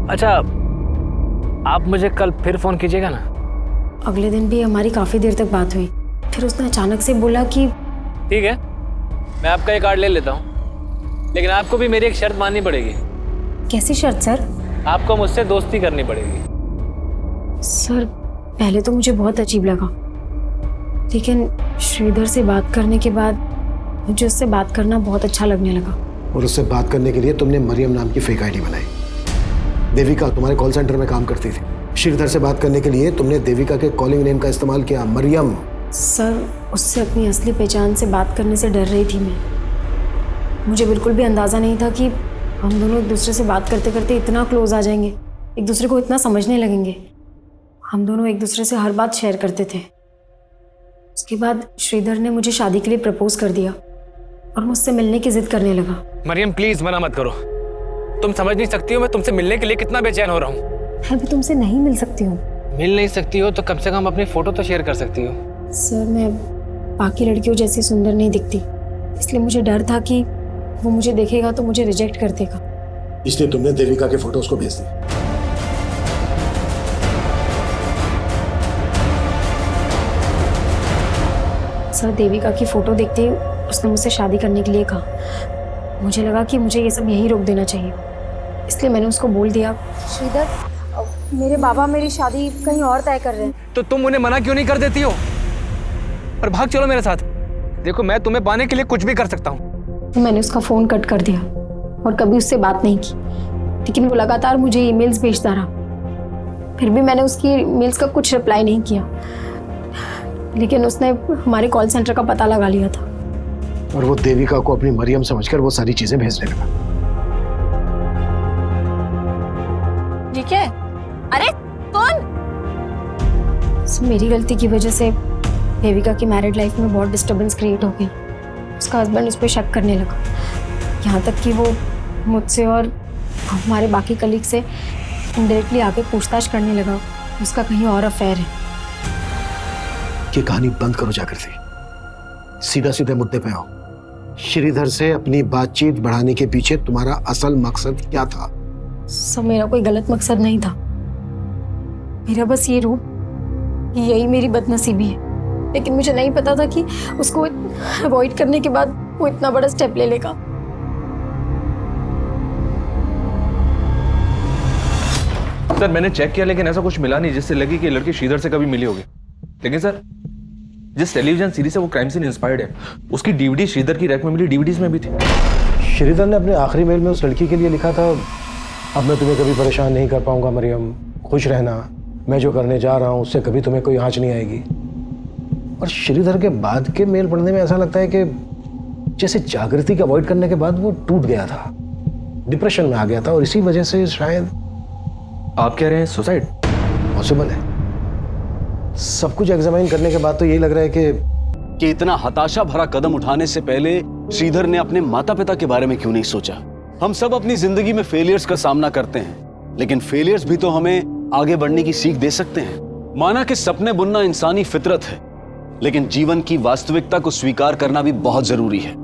अच्छा, आप मुझे कल फिर फ़ोन कीजिएगा ना? अगले दिन भी हमारी काफ़ी देर तक बात हुई, फिर उसने अचानक से बोला कि ठीक है, मैं आपका ये कार्ड ले लेता हूँ, लेकिन आपको भी मेरी एक शर्त माननी पड़ेगी। कैसी शर्त सर? आपको मुझसे दोस्ती करनी पड़ेगी। सर, पहले तो मुझे बहुत अजीब लगा, लेकिन श्रीधर से बात करने के बाद मुझे उससे बात करना बहुत अच्छा लगने लगा। और उससे बात करने के लिए तुमने मरियम नाम की फेक आईडी बनाई? देविका तुम्हारे कॉल सेंटर में काम करती थी। श्रीधर से बात करने के लिए तुमने देविका के कॉलिंग नेम का इस्तेमाल किया, मरियम। सर, उससे अपनी असली पहचान से बात करने से डर रही थी मैं। मुझे बिल्कुल भी अंदाज़ा नहीं था कि हम दोनों एक दूसरे से बात करते करते इतना क्लोज आ जाएंगे, एक दूसरे को इतना समझने लगेंगे। हम दोनों एक दूसरे से हर बात शेयर करते थे। उसके बाद श्रीधर ने मुझे शादी के लिए प्रपोज कर दिया और मुझसे मिलने की जिद करने लगा। मरियम प्लीज मना मत करो, तुम समझ नहीं सकती हो मैं तुमसे मिलने के लिए कितना बेचैन हो रहा हूँ। मैं भी तुमसे नहीं मिल सकती हूँ। मिल नहीं सकती हो तो कम से कम अपनी फोटो तो शेयर कर सकती हो। सर, मैं बाकी लड़कियों जैसी सुंदर नहीं दिखती, इसलिए मुझे डर था कि वो मुझे देखेगा तो मुझे रिजेक्ट कर देगा, इसलिए तुमने देविका के फोटोज को भेज दिया। सर, देविका की फोटो देखते ही उसने मुझसे शादी करने के लिए कहा। मुझे लगा कि मुझे ये सब यहीं रोक देना चाहिए, इसलिए मैंने उसको बोल दिया, श्रीधर, मेरे बाबा मेरी शादी कहीं और तय कर रहे हैं। तो तुम उन्हें मना क्यों नहीं कर देती हो और भाग चलो मेरे साथ। देखो मैं तुम्हें पाने के लिए कुछ भी कर सकता हूँ। तो मैंने उसका फ़ोन कट कर दिया और कभी उससे बात नहीं की, लेकिन वो लगातार मुझे ईमेल्स भेजता रहा। फिर भी मैंने उसकी ईमेल्स का कुछ रिप्लाई नहीं किया, लेकिन उसने हमारे कॉल सेंटर का पता लगा लिया था और वो देविका को अपनी मरियम समझकर वो सारी चीजें भेजने लगा। ये क्या है? अरे कौन? मेरी गलती की वजह से देविका की मैरिड लाइफ में बहुत डिस्टर्बेंस क्रिएट हो गई। उसका हस्बैंड उस पर शक करने लगा, यहाँ तक कि वो मुझसे और हमारे बाकी कलीग से इनडायरेक्टली आके पूछताछ करने लगा उसका कहीं और अफेयर है। ये कहानी बंद करो जाकर से, सीधा सीधे मुद्दे पे आओ। श्रीधर से अपनी बातचीत बढ़ाने के पीछे तुम्हारा असल मकसद क्या था? सब मेरा कोई गलत मकसद नहीं था, मेरा बस ये रूप, यही मेरी बदनसीबी है। लेकिन मुझे नहीं पता था कि उसको अवॉइड करने के बाद वो इतना बड़ा स्टेप ले लेगा। सर मैंने चेक किया लेकिन ऐसा कुछ मिला नहीं जिससे लगी कि लड़की श्रीधर से कभी मिली होगी। लेकिन सर जिस टेलीविजन सीरीज से वो क्राइम सीन इंस्पायर्ड है उसकी डीवीडी श्रीधर की रैक में मिली डीवीडीज में भी थी। श्रीधर ने अपने आखिरी मेल में उस लड़की के लिए लिखा था, अब मैं तुम्हें कभी परेशान नहीं कर पाऊंगा मरियम, खुश रहना, मैं जो करने जा रहा हूं उससे कभी तुम्हें कोई आंच नहीं आएगी। और श्रीधर के बाद के मेल पढ़ने में ऐसा लगता है कि जैसे जागृति को अवॉइड करने के बाद वो टूट गया था, डिप्रेशन में आ गया था और इसी वजह से शायद। आप कह रहे हैं सुसाइड? पॉसिबल है। सब कुछ एग्जामिन करने के बाद तो यही लग रहा है कि इतना हताशा भरा कदम उठाने से पहले श्रीधर ने अपने माता पिता के बारे में क्यों नहीं सोचा। हम सब अपनी जिंदगी में फेलियर्स का सामना करते हैं, लेकिन फेलियर्स भी तो हमें आगे बढ़ने की सीख दे सकते हैं। माना कि सपने बुनना इंसानी फितरत है, लेकिन जीवन की वास्तविकता को स्वीकार करना भी बहुत जरूरी है।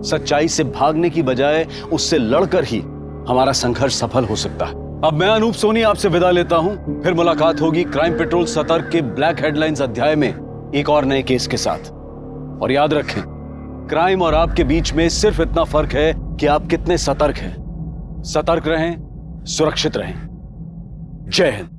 सच्चाई से भागने की बजाय उससे लड़कर ही हमारा संघर्ष सफल हो सकता है। अब मैं अनूप सोनी आपसे विदा लेता हूं, फिर मुलाकात होगी क्राइम पेट्रोल सतर्क के ब्लैक हेडलाइंस अध्याय में एक और नए केस के साथ। और याद रखें, क्राइम और आपके बीच में सिर्फ इतना फर्क है कि आप कितने सतर्क हैं। सतर्क रहें, सुरक्षित रहें। जय हिंद।